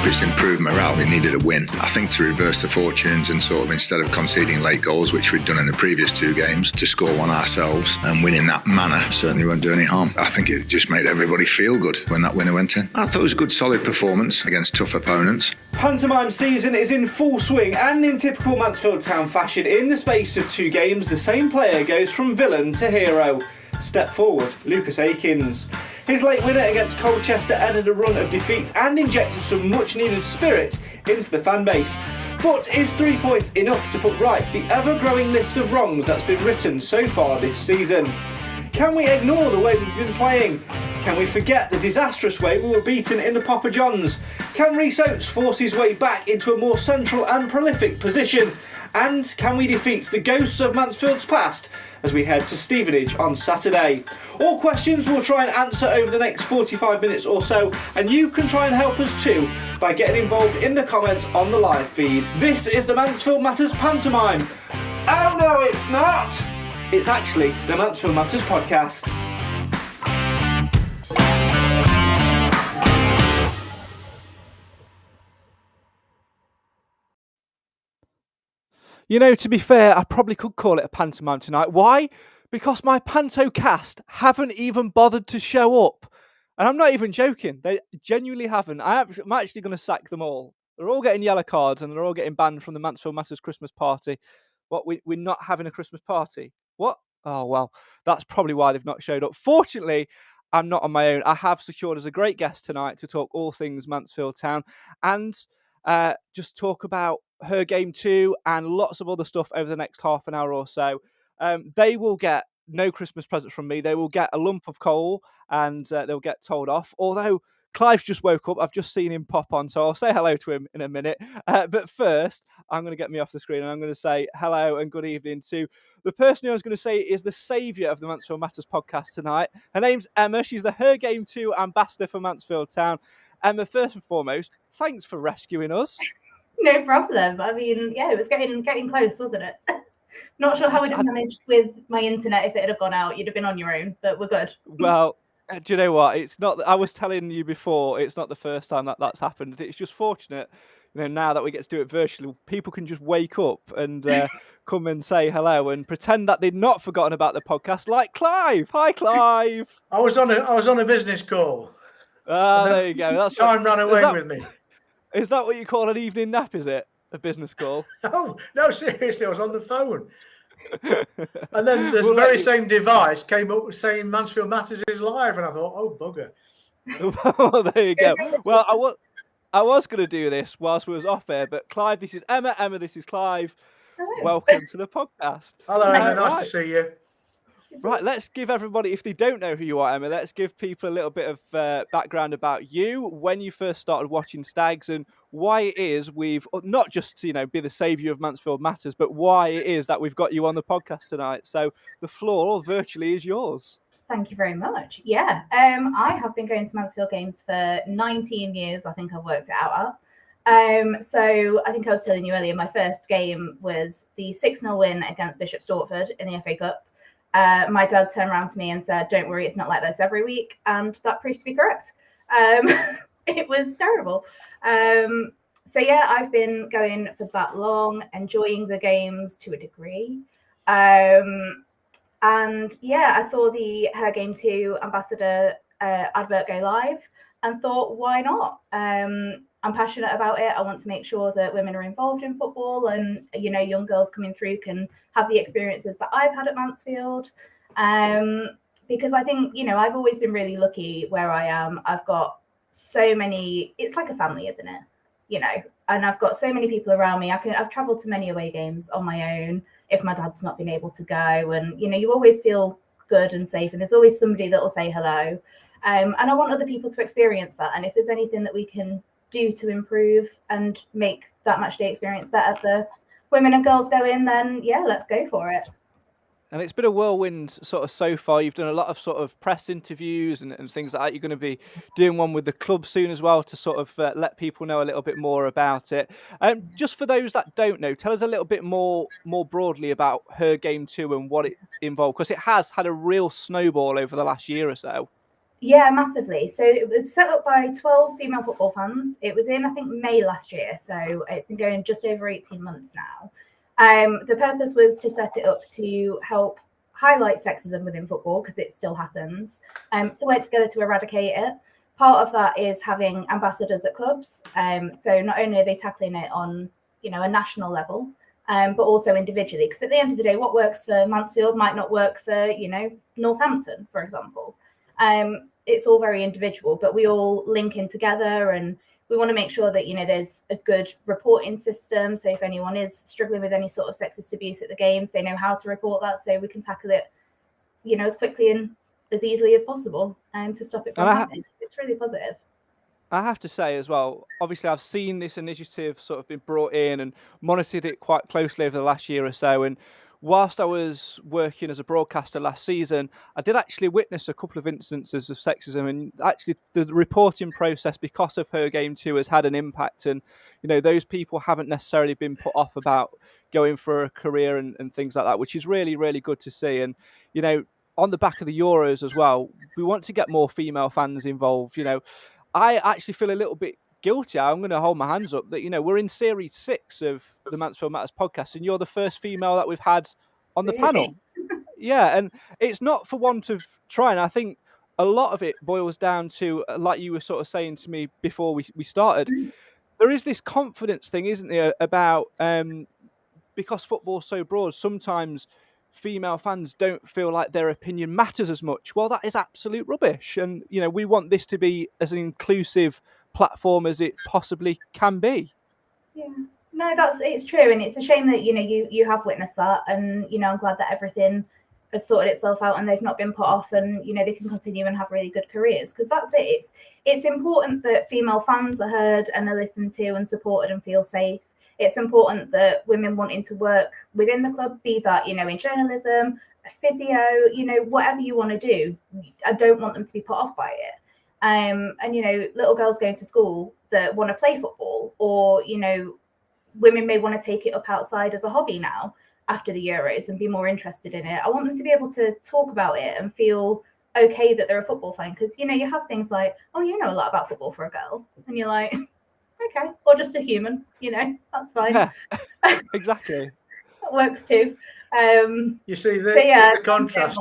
hope it's improved morale. We needed a win, I think, to reverse the fortunes and sort of, instead of conceding late goals, which we'd done in the previous 2 games, to score one ourselves and win in that manner certainly won't do any harm. I think it just made everybody feel good when that winner went in. I thought it was a good, solid performance against tough opponents. Pantomime season is in full swing, and in typical Mansfield Town fashion, in the space of 2 games, the same player goes from villain to hero. Step forward, Lucas Akins. His late winner against Colchester ended a run of defeats and injected some much-needed spirit into the fan base. But is 3 points enough to put right the ever-growing list of wrongs that's been written so far this season? Can we ignore the way we've been playing? Can we forget the disastrous way we were beaten in the Papa Johns? Can Rhys Oates force his way back into a more central and prolific position? And can we defeat the ghosts of Mansfield's past as we head to Stevenage on Saturday? All questions we'll try and answer over the next 45 minutes or so, and you can try and help us too by getting involved in the comments on the live feed. This is the Mansfield Matters Pantomime. Oh no, it's not! It's actually the Mansfield Matters Podcast. You know, to be fair, I probably could call it a pantomime tonight. Why? Because my Panto cast haven't even bothered to show up. And I'm not even joking. They genuinely haven't. I'm actually going to sack them all. They're all getting yellow cards and they're all getting banned from the Mansfield Matters Christmas party. What, we're not having a Christmas party? What? Oh, well, that's probably why they've not showed up. Fortunately, I'm not on my own. I have secured as a great guest tonight to talk all things Mansfield Town and just talk about her game 2 and lots of other stuff over the next half an hour or so. They will get no Christmas presents from me. They will get a lump of coal and they'll get told off. Although Clive's just woke up. I've just seen him pop on, so I'll say hello to him in a minute. But first, I'm going to get me off the screen and I'm going to say hello and good evening to the person who I was going to say is the saviour of the Mansfield Matters podcast tonight. Her name's Emma. She's the Her Game 2 ambassador for Mansfield Town. Emma, first and foremost, thanks for rescuing us. No problem. I mean, yeah, it was getting close, wasn't it? Not sure how I'd have managed with my internet if it had gone out. You'd have been on your own, but we're good. Well, do you know what? It's not. I was telling you before. It's not the first time that's happened. It's just fortunate, now that we get to do it virtually, people can just wake up and come and say hello and pretend that they'd not forgotten about the podcast, like Clive. Hi, Clive. I was on a business call. There you go. That's time ran away with me. Is that what you call an evening nap? Is it a business call? No, seriously, I was on the phone. And then this same device came up saying Mansfield Matters is live, and I thought, oh bugger. Well, there you go. Well, I was going to do this whilst we was off air, but Clive, this is Emma. Emma, this is Clive. Hello. Welcome to the podcast. Hello, Emma. Nice to see you. Right, let's give everybody, if they don't know who you are, Emma, let's give people a little bit of background about you, when you first started watching Stags, and why it is we've, not just to, be the saviour of Mansfield Matters, but why it is that we've got you on the podcast tonight. So the floor virtually is yours. Thank you very much. Yeah, I have been going to Mansfield games for 19 years, I think I've worked it out at. So I think I was telling you earlier, my first game was the 6-0 win against Bishop Stortford in the FA Cup. My dad turned around to me and said, don't worry, it's not like this every week. And that proved to be correct. It was terrible. So yeah, I've been going for that long, enjoying the games to a degree. And yeah, I saw the Her Game 2 ambassador advert go live and thought, why not? I'm passionate about it. I want to make sure that women are involved in football and, young girls coming through can have the experiences that I've had at Mansfield. Because I think, I've always been really lucky where I am. I've got so many, it's like a family, isn't it? And I've got so many people around me. I've traveled to many away games on my own if my dad's not been able to go. And, you always feel good and safe. And there's always somebody that will say hello. And I want other people to experience that. And if there's anything that we can do to improve and make that match day experience better for women and girls going, then yeah, let's go for it. And it's been a whirlwind sort of so far. You've done a lot of sort of press interviews and things like that. You're going to be doing one with the club soon as well to sort of let people know a little bit more about it. Just for those that don't know, tell us a little bit more broadly about Her Game 2 and what it involved, because it has had a real snowball over the last year or so. Yeah, massively. So it was set up by 12 female football fans. It was in, I think, May last year. So it's been going just over 18 months now. The purpose was to set it up to help highlight sexism within football, because it still happens, to work together to eradicate it. Part of that is having ambassadors at clubs. So not only are they tackling it on, a national level, but also individually, because at the end of the day, what works for Mansfield might not work for, Northampton, for example. It's all very individual, but we all link in together, and we want to make sure that, there's a good reporting system. So if anyone is struggling with any sort of sexist abuse at the games, they know how to report that, so we can tackle it, as quickly and as easily as possible, to stop it from happening. It's really positive. I have to say as well, obviously I've seen this initiative sort of been brought in and monitored it quite closely over the last year or so. And whilst I was working as a broadcaster last season, I did actually witness a couple of instances of sexism, and actually the reporting process, because of Her Game Too, has had an impact. And, those people haven't necessarily been put off about going for a career and things like that, which is really, really good to see. And, on the back of the Euros as well, we want to get more female fans involved. I actually feel a little bit guilty. I'm going to hold my hands up that, we're in series 6 of the Mansfield Matters podcast, and you're the first female that we've had on the panel. Yeah, and it's not for want of trying. I think a lot of it boils down to, like you were sort of saying to me before we started, there is this confidence thing, isn't there, about because football's so broad, sometimes female fans don't feel like their opinion matters as much. Well, that is absolute rubbish. And, we want this to be as an inclusive platform as it possibly can be. Yeah, no, it's true. And it's a shame that, you have witnessed that. And, I'm glad that everything has sorted itself out and they've not been put off, and, they can continue and have really good careers, because that's it. It's important that female fans are heard and are listened to and supported and feel safe. It's important that women wanting to work within the club, be that, in journalism, physio, whatever you want to do, I don't want them to be put off by it. And, little girls going to school that want to play football, or, women may want to take it up outside as a hobby now after the Euros and be more interested in it. I want them to be able to talk about it and feel okay that they're a football fan, because, you have things like, oh, you know a lot about football for a girl. And you're like, okay, or just a human, that's fine. Yeah, exactly. That works too. You see the contrast.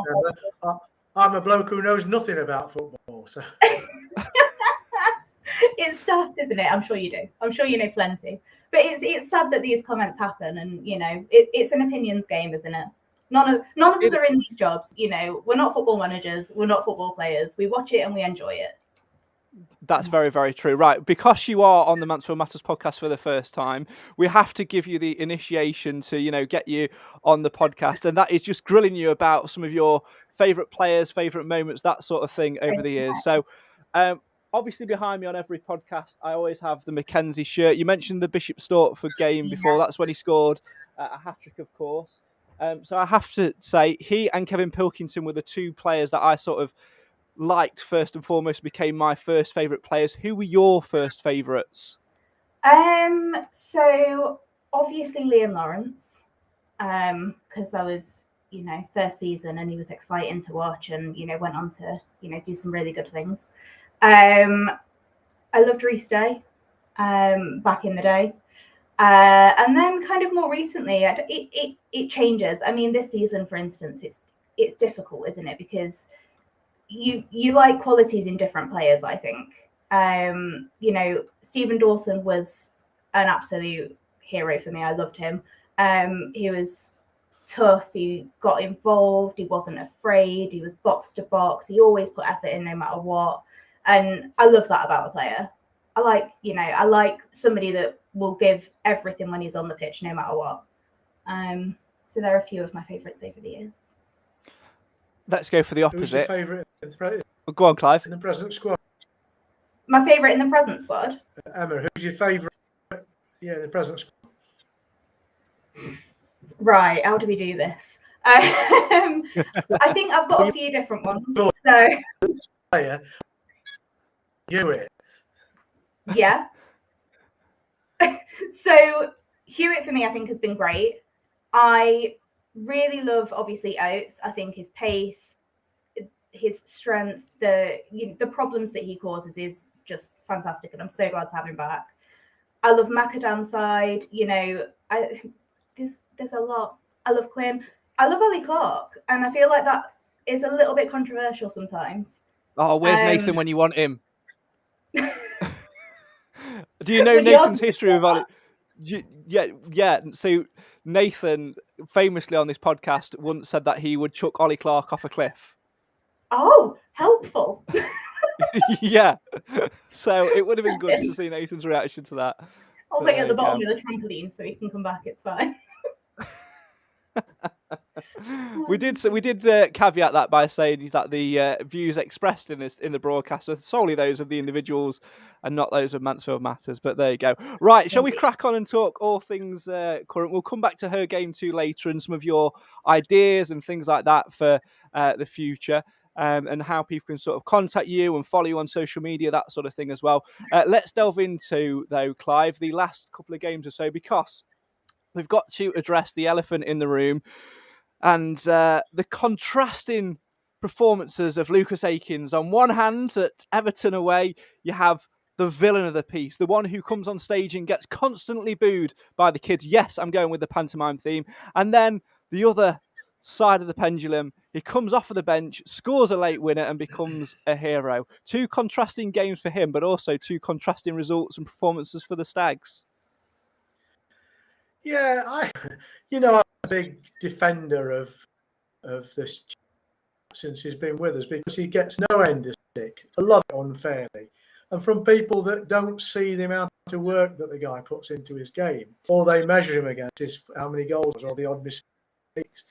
I'm a bloke who knows nothing about football, so it's tough, isn't it? I'm sure you do. I'm sure you know plenty. But it's sad that these comments happen, and it's an opinions game, isn't it? None of us are in these jobs. We're not football managers. We're not football players. We watch it and we enjoy it. That's very, very true. Right. Because you are on the Mansfield Matters podcast for the first time, we have to give you the initiation to, get you on the podcast. And that is just grilling you about some of your favourite players, favourite moments, that sort of thing over the years. So obviously behind me on every podcast, I always have the Mackenzie shirt. You mentioned the Bishop Stortford game before. That's when he scored a hat-trick, of course. So I have to say, he and Kevin Pilkington were the two players that I sort of liked first and foremost, became my first favourite players. Who were your first favourites? So obviously Liam Lawrence, because I was, first season, and he was exciting to watch, and went on to do some really good things. I loved Reece Day back in the day, and then kind of more recently, it changes. I mean, this season, for instance, it's difficult, isn't it? Because you like qualities in different players, I think. Stephen Dawson was an absolute hero for me. I loved him. He was tough. He got involved. He wasn't afraid. He was box to box. He always put effort in no matter what. And I love that about a player. I like somebody that will give everything when he's on the pitch, no matter what. So there are a few of my favourites over the years. Let's go for the opposite. Who's your favourite? Go on, Clive. In the present squad. My favourite in the present squad? Emma, who's your favourite? Yeah, in the present squad. Right, how do we do this? I think I've got a few different ones. So, you it. Yeah. So Hewitt for me, I think, has been great. I really love, obviously, Oates. I think his pace, his strength, the problems that he causes is just fantastic, and I'm so glad to have him back. I love Macadam's side. There's a lot. I love Quinn. I love Ollie Clark, and I feel like that is a little bit controversial sometimes. Oh, where's Nathan when you want him? Do you know Nathan's history with Ollie? Yeah. So Nathan, famously on this podcast, once said that he would chuck Ollie Clark off a cliff. Oh, helpful. Yeah. So it would have been good to see Nathan's reaction to that. I'll be at the bottom of the trampoline so he can come back. It's fine. We did caveat that by saying that the views expressed in the broadcast are solely those of the individuals and not those of Mansfield Matters. But there you go. Right, shall we crack on and talk all things current? We'll come back to her game 2 later and some of your ideas and things like that for the future. And how people can sort of contact you and follow you on social media, that sort of thing as well. Let's delve into, though, Clive, the last couple of games or so, because we've got to address the elephant in the room and the contrasting performances of Lucas Akins. On one hand, at Everton away, you have the villain of the piece, the one who comes on stage and gets constantly booed by the kids. Yes, I'm going with the pantomime theme. And then the other side of the pendulum, he comes off of the bench, scores a late winner and becomes a hero. 2 contrasting games for him, but also 2 contrasting results and performances for the Stags. Yeah, I'm a big defender of this since he's been with us, because he gets no end of stick, a lot of it unfairly, and from people that don't see the amount of work that the guy puts into his game, or they measure him against how many goals or the odd mistakes.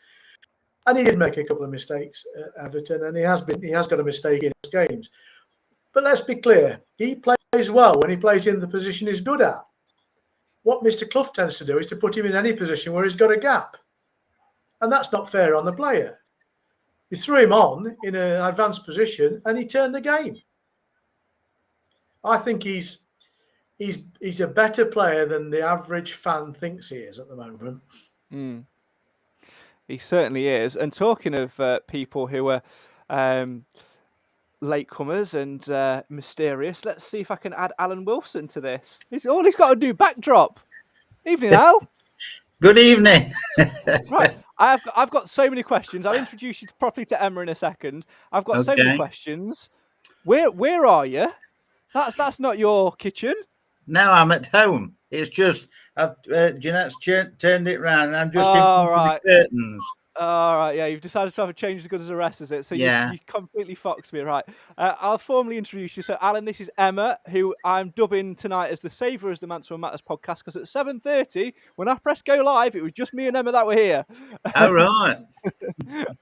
And he did make a couple of mistakes at Everton, and he has got a mistake in his games. But let's be clear, he plays well when he plays in the position he's good at. What Mr. Clough tends to do is to put him in any position where he's got a gap. And that's not fair on the player. You threw him on in an advanced position and he turned the game. I think he's a better player than the average fan thinks he is at the moment. Mm. He certainly is. And talking of people who are latecomers and mysterious, let's see if I can add Alan Wilson to this. He's got to do backdrop. Evening, Al. Good evening. Right, I've got so many questions. I'll introduce you properly to Emma in a second. I've got so many questions. Where are you? That's not your kitchen. No, I'm at home. It's just Jeanette's turned it round, and I'm just in front of the curtains. All right, yeah, you've decided to have a change as good as the rest, is it? So you completely foxed me, right? I'll formally introduce you. So, Alan, this is Emma, who I'm dubbing tonight as the saviour of the Mansfield Matters podcast, because at 7:30, when I pressed go live, it was just me and Emma that were here. Oh, right.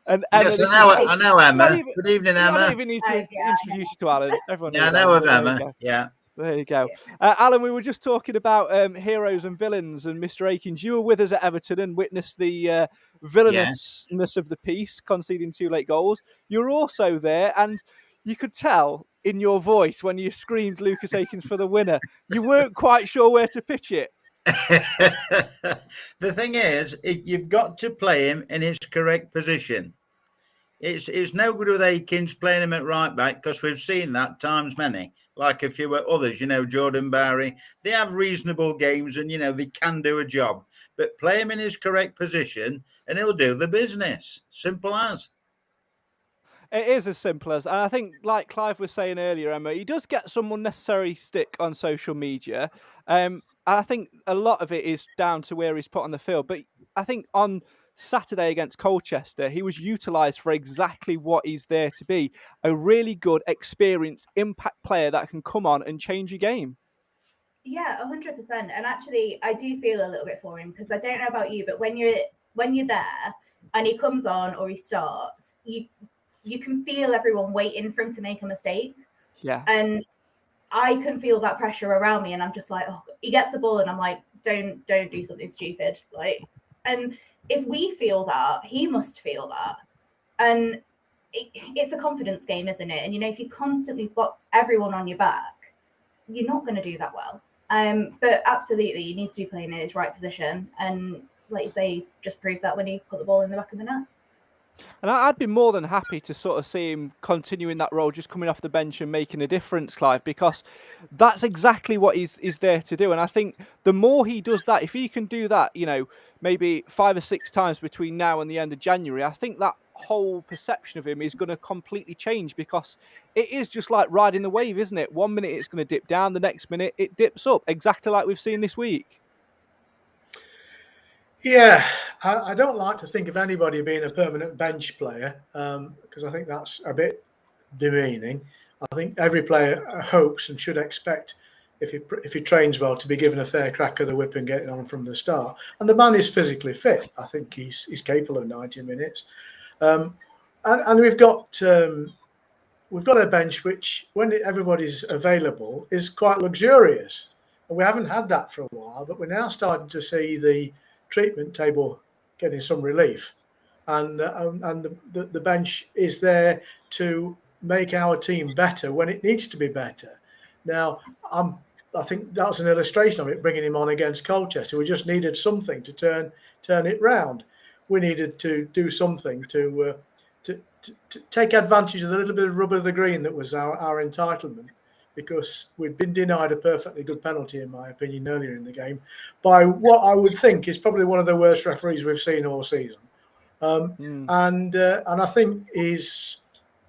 And Emma, yes, I know Emma. Good evening, Emma. I don't even need to introduce you to Alan. Everyone knows I know of Emma. Yeah. There you go. Alan, we were just talking about heroes and villains, and Mr. Akins, you were with us at Everton and witnessed the villainousness of the piece, conceding 2 late goals. You were also there, and you could tell in your voice when you screamed Lucas Akins for the winner, you weren't quite sure where to pitch it. The thing is, you've got to play him in his correct position. It's no good with Akins playing him at right back, because we've seen that times many. Like a few others, Jordan Barry, they have reasonable games and, they can do a job. But play him in his correct position and he'll do the business. Simple as. It is as simple as, and I think, like Clive was saying earlier, Emma, he does get some unnecessary stick on social media. And I think a lot of it is down to where he's put on the field. But I think on Saturday against Colchester, he was utilised for exactly what he's there to be, a really good, experienced, impact player that can come on and change your game. Yeah, 100%. And actually, I do feel a little bit for him, because I don't know about you, but when you're there and he comes on or he starts, you can feel everyone waiting for him to make a mistake. Yeah. And I can feel that pressure around me, and I'm just like, oh, he gets the ball, and I'm like, don't do something stupid. And if we feel that, he must feel that. And it's a confidence game, isn't it? And, if you constantly got everyone on your back, you're not going to do that well. But absolutely, he needs to be playing in his right position. And like you say, just prove that when he put the ball in the back of the net. And I'd be more than happy to sort of see him continuing that role, just coming off the bench and making a difference, Clive, because that's exactly what he's there to do. And I think the more he does that, if he can do that, maybe 5 or 6 times between now and the end of January, I think that whole perception of him is going to completely change, because it is just like riding the wave, isn't it? 1 minute it's going to dip down, the next minute it dips up, exactly like we've seen this week. Yeah, I don't like to think of anybody being a permanent bench player, because I think that's a bit demeaning. I think every player hopes and should expect, if he trains well, to be given a fair crack of the whip and getting on from the start. And the man is physically fit. I think he's capable of 90 minutes. And we've got a bench which, when everybody's available, is quite luxurious. And we haven't had that for a while, but we're now starting to see the treatment table getting some relief, and the bench is there to make our team better when it needs to be better. Now, I think that was an illustration of it, bringing him on against Colchester. We just needed something to turn it round. We needed to do something to take advantage of the little bit of rub of the green that was our entitlement, because we'd been denied a perfectly good penalty, in my opinion, earlier in the game by what I would think is probably one of the worst referees we've seen all season. And I think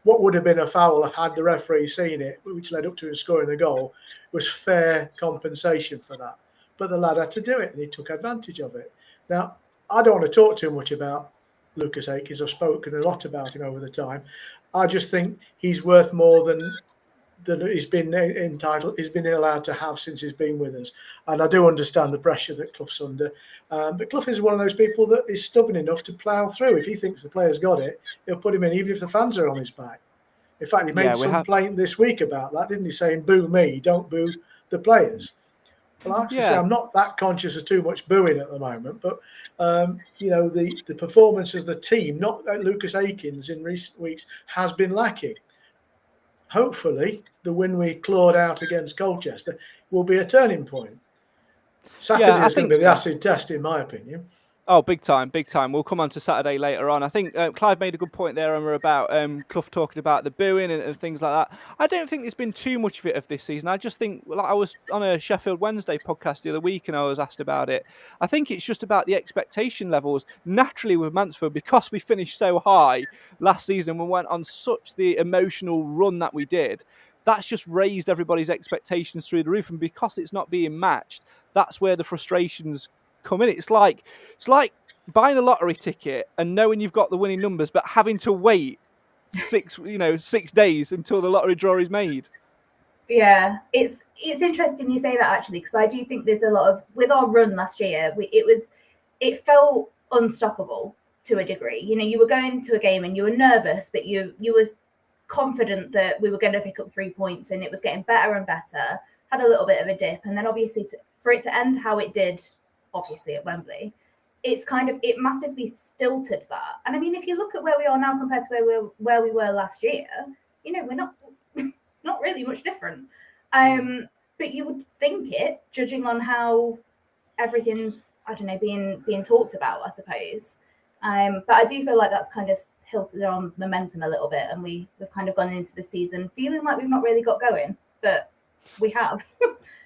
what would have been a foul had the referee seen it, which led up to him scoring the goal, was fair compensation for that. But the lad had to do it, and he took advantage of it. Now, I don't want to talk too much about Lucas Akins. I've spoken a lot about him over the time. I just think he's worth more than he's been entitled, he's been allowed to have since he's been with us. And I do understand the pressure that Clough's under. But Clough is one of those people that is stubborn enough to plough through. If he thinks the player's got it, he'll put him in, even if the fans are on his back. In fact, he made some complaint this week about that, didn't he? Saying, boo me, don't boo the players. Well, I have to say, I'm not that conscious of too much booing at the moment. But, the performance of the team, not Lucas Akins in recent weeks, has been lacking. Hopefully, the win we clawed out against Colchester will be a turning point. Saturday is going to be the acid test, in my opinion. Oh, big time, big time. We'll come on to Saturday later on. I think Clive made a good point there, Emma, about Clough talking about the booing and things like that. I don't think there's been too much of it of this season. I just think, like I was on a Sheffield Wednesday podcast the other week and I was asked about it. I think it's just about the expectation levels naturally with Mansfield, because we finished so high last season. We went on such the emotional run that we did. That's just raised everybody's expectations through the roof. And because it's not being matched, that's where the frustrations come in. It's like buying a lottery ticket and knowing you've got the winning numbers, but having to wait 6 days until the lottery draw is made. Yeah, it's interesting you say that, actually, because I do think there's a lot of, with our run last year, it felt unstoppable to a degree. You were going to a game and you were nervous, but you were confident that we were going to pick up 3 points, and it was getting better and better. Had a little bit of a dip, and then obviously for it to end how it did, obviously at Wembley, it massively stilted that. And I mean, if you look at where we are now compared to where we were last year, we're not. It's not really much different. But you would think it, judging on how everything's, I don't know, being talked about, I suppose. But I do feel like that's kind of hilted on momentum a little bit, and we've kind of gone into the season feeling like we've not really got going, but we have.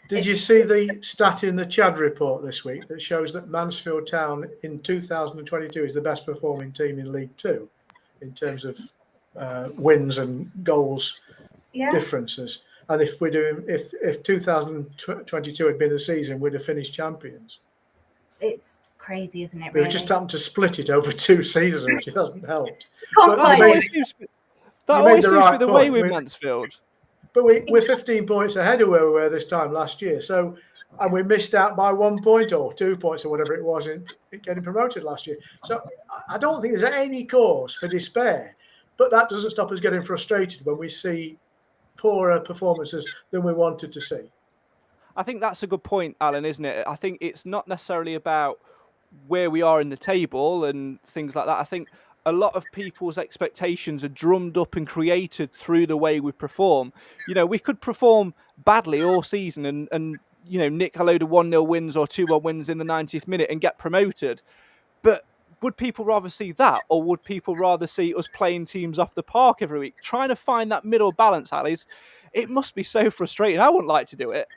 Did you see the stat in the Chad report this week that shows that Mansfield Town in 2022 is the best performing team in League Two in terms of wins and goals differences? And if 2022 had been a season, we'd have finished champions. It's crazy, isn't it? We've just happened to split it over 2 seasons, which hasn't helped. That always seems to be the way with Mansfield. But we're 15 points ahead of where we were this time last year. So, and we missed out by 1 point or 2 points or whatever it was in getting promoted last year. So I don't think there's any cause for despair. But that doesn't stop us getting frustrated when we see poorer performances than we wanted to see. I think that's a good point, Alan, isn't it? I think it's not necessarily about where we are in the table and things like that. I think a lot of people's expectations are drummed up and created through the way we perform. We could perform badly all season and nick a load of 1-0 wins or 2-1 wins in the 90th minute and get promoted. But would people rather see that, or would people rather see us playing teams off the park every week? Trying to find that middle balance, Ali's, it must be so frustrating. I wouldn't like to do it.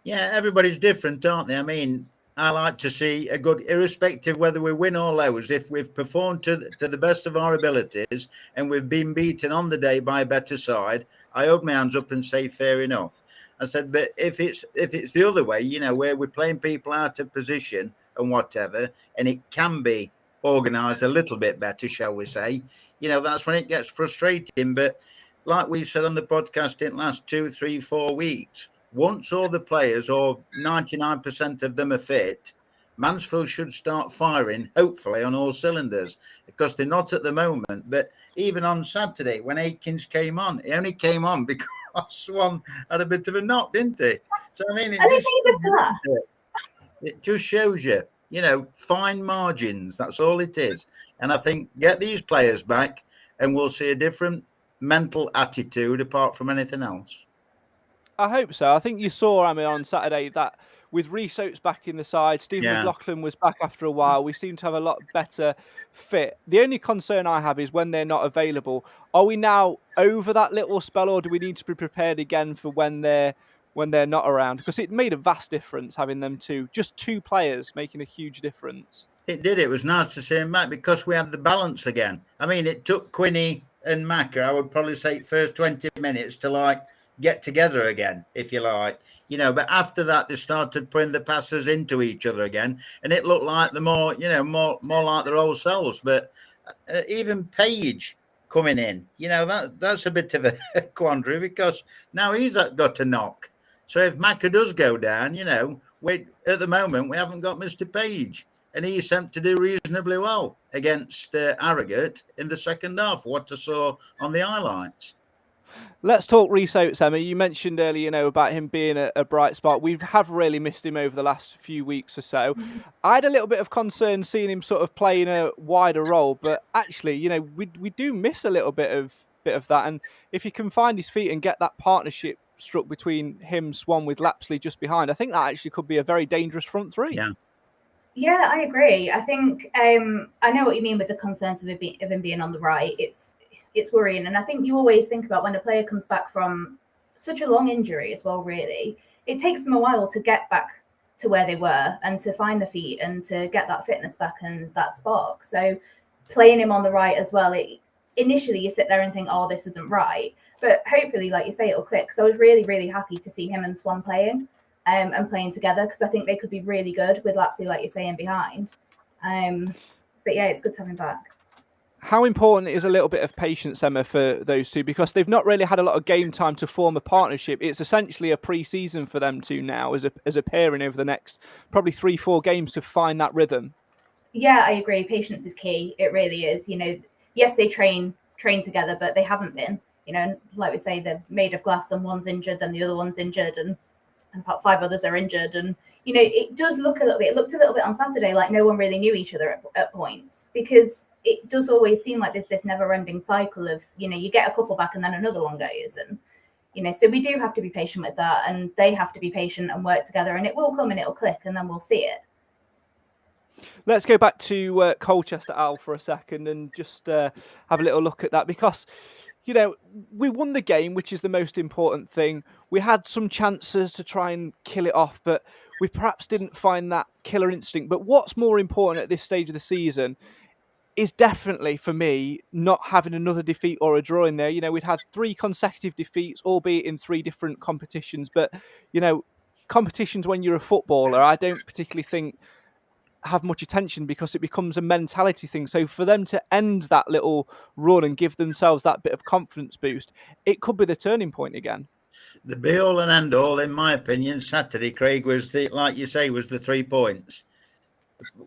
Yeah, everybody's different, aren't they? I mean, I like to see a good, irrespective whether we win or lose, if we've performed to the best of our abilities and we've been beaten on the day by a better side, I hold my hands up and say fair enough. I said, but if it's the other way, you know, where we're playing people out of position and whatever, and it can be organised a little bit better, shall we say, you know, that's when it gets frustrating. But like we've said on the podcast in the last 2, 3, 4 weeks, once all the players, or 99% of them, are fit, Mansfield should start firing, hopefully, on all cylinders, because they're not at the moment. But even on Saturday, when Akins came on, he only came on because Swan had a bit of a knock, didn't he? So, I mean, it just shows you, you know, fine margins. That's all it is. And I think get these players back and we'll see a different mental attitude apart from anything else. I hope so. I think you saw, I mean, on Saturday that with Rhys Oates back in the side, Stephen McLaughlin was back after a while. We seem to have a lot better fit. The only concern I have is when they're not available. Are we now over that little spell, or do we need to be prepared again for when they're not around? Because it made a vast difference having them just two players making a huge difference. It did. It was nice to see him back because we had the balance again. I mean, it took Quinny and Macca, I would probably say, first 20 minutes to get together again, if you like, you know. But after that, they started putting the passes into each other again, and it looked like the more like their old selves. But even Page coming in, you know, that's a bit of a quandary because now he's got a knock. So if Macca does go down, you know, at the moment we haven't got Mr. Page, and he's sent to do reasonably well against Harrogate in the second half. What I saw on the highlights. Let's talk Rhys Oates, Emma. You mentioned earlier, you know, about him being a bright spot. We have really missed him over the last few weeks or so. I had a little bit of concern seeing him sort of playing a wider role, but actually, you know, we do miss a little bit of that. And if he can find his feet and get that partnership struck between him, Swan, with Lapsley just behind, I think that actually could be a very dangerous front three. Yeah, I agree. I think I know what you mean with the concerns of him being on the right. It's worrying. And I think you always think about when a player comes back from such a long injury as well, really, it takes them a while to get back to where they were and to find the feet and to get that fitness back and that spark. So playing him on the right as well, initially you sit there and think, oh, this isn't right. But hopefully, like you say, it'll click. So I was really, really happy to see him and Swan playing and playing together, because I think they could be really good with Lapsley, like you're saying, behind. But yeah, it's good to have him back. How important is a little bit of patience, Emma, for those two? Because they've not really had a lot of game time to form a partnership. It's essentially a pre-season for them two now as a pairing over the next probably 3-4 games to find that rhythm. Yeah, I agree. Patience is key. It really is. You know, yes, they train together, but they haven't been. You know, like we say, they're made of glass and one's injured and the other one's injured and about 5 others are injured. And, you know, it does look a little bit, it looked a little bit on Saturday like no one really knew each other at points, because it does always seem like this never ending cycle of, you know, you get a couple back and then another one goes. And, you know, so we do have to be patient with that, and they have to be patient and work together, and it will come and it'll click and then we'll see it. Let's go back to Colchester, Al, for a second and just have a little look at that, because, you know, we won the game, which is the most important thing. We had some chances to try and kill it off, but we perhaps didn't find that killer instinct. But what's more important at this stage of the season is definitely, for me, not having another defeat or a draw in there. You know, we'd had 3 consecutive defeats, albeit in 3 different competitions. But, you know, competitions when you're a footballer, I don't particularly think have much attention, because it becomes a mentality thing. So for them to end that little run and give themselves that bit of confidence boost, it could be the turning point again. The be all and end all, in my opinion, Saturday, Craig, was like you say, was the 3 points.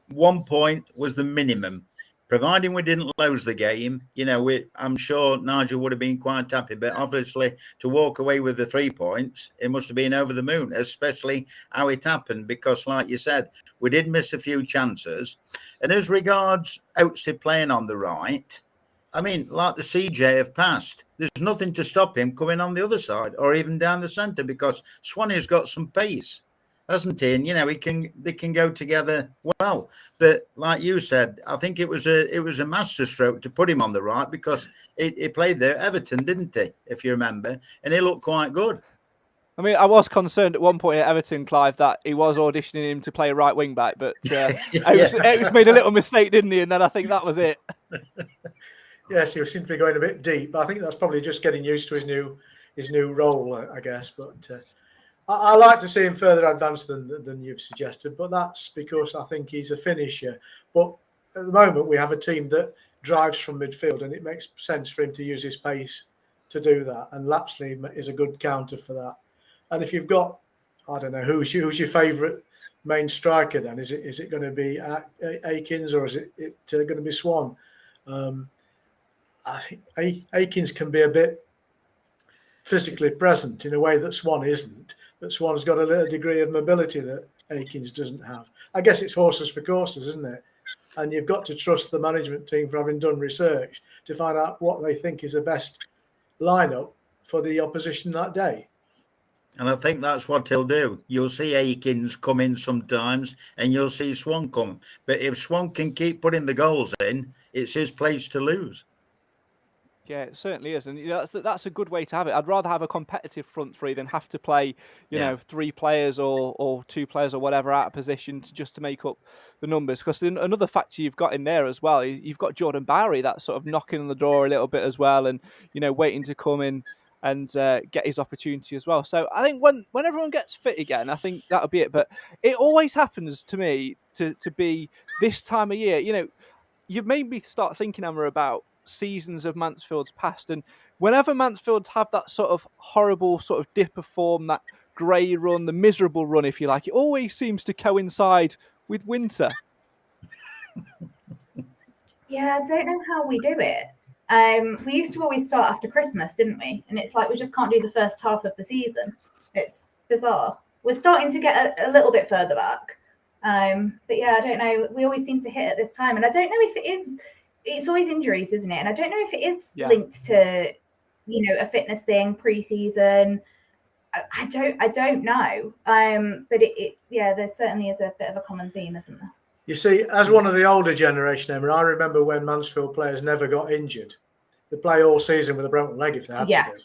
1 point was the minimum. Providing we didn't lose the game, you know, I'm sure Nigel would have been quite happy. But obviously, to walk away with the 3 points, it must have been over the moon, especially how it happened. Because, like you said, we did miss a few chances. And as regards Oatesy playing on the right, I mean, like the CJ have passed, there's nothing to stop him coming on the other side or even down the centre, because Swanee's got some pace. hasn't he? And they can go together well. But like you said, I think it was a masterstroke to put him on the right, because he played there at Everton, didn't he? If you remember, and he looked quite good. I mean, I was concerned at one point at Everton, Clive, that he was auditioning him to play right wing back, but Oaks made a little mistake, didn't he? And then I think that was it. Yes, he seemed to be going a bit deep. I think that's probably just getting used to his new role, I guess. But I like to see him further advanced than you've suggested. But that's because I think he's a finisher. But at the moment, we have a team that drives from midfield, and it makes sense for him to use his pace to do that. And Lapsley is a good counter for that. And if you've got, I don't know, who's your favourite main striker then? Is it going to be Akins, or is it going to be Swan? I think Akins can be a bit physically present in a way that Swan isn't. But Swan's got a little degree of mobility that Akins doesn't have. I guess it's horses for courses, isn't it? And you've got to trust the management team for having done research to find out what they think is the best lineup for the opposition that day. And I think that's what he'll do. You'll see Akins come in sometimes, and you'll see Swan come. But if Swan can keep putting the goals in, it's his place to lose. Yeah, it certainly is, and that's a good way to have it. I'd rather have a competitive front three than have to play, you know, 3 players or 2 players or whatever out of position just to make up the numbers. Because another factor you've got in there as well, you've got Jordan Bowery that's sort of knocking on the door a little bit as well, and waiting to come in and get his opportunity as well. So I think when everyone gets fit again, I think that'll be it. But it always happens to me to be this time of year. You made me start thinking, Emma, about seasons of Mansfield's past, and whenever Mansfield have that sort of horrible sort of dip of form, that grey run, the miserable run, if you like, it always seems to coincide with winter. Yeah, I don't know how we do it. We used to always start after Christmas, didn't we? And it's like we just can't do the first half of the season. It's bizarre. We're starting to get a little bit further back. But yeah, I don't know. We always seem to hit at this time. And I don't know if it is, it's always injuries, isn't it? And I don't know if it is linked to, a fitness thing, pre-season. I don't know. But there certainly is a bit of a common theme, isn't there? You see, as one of the older generation, Emma, I remember when Mansfield players never got injured. They play all season with a broken leg if they have to do.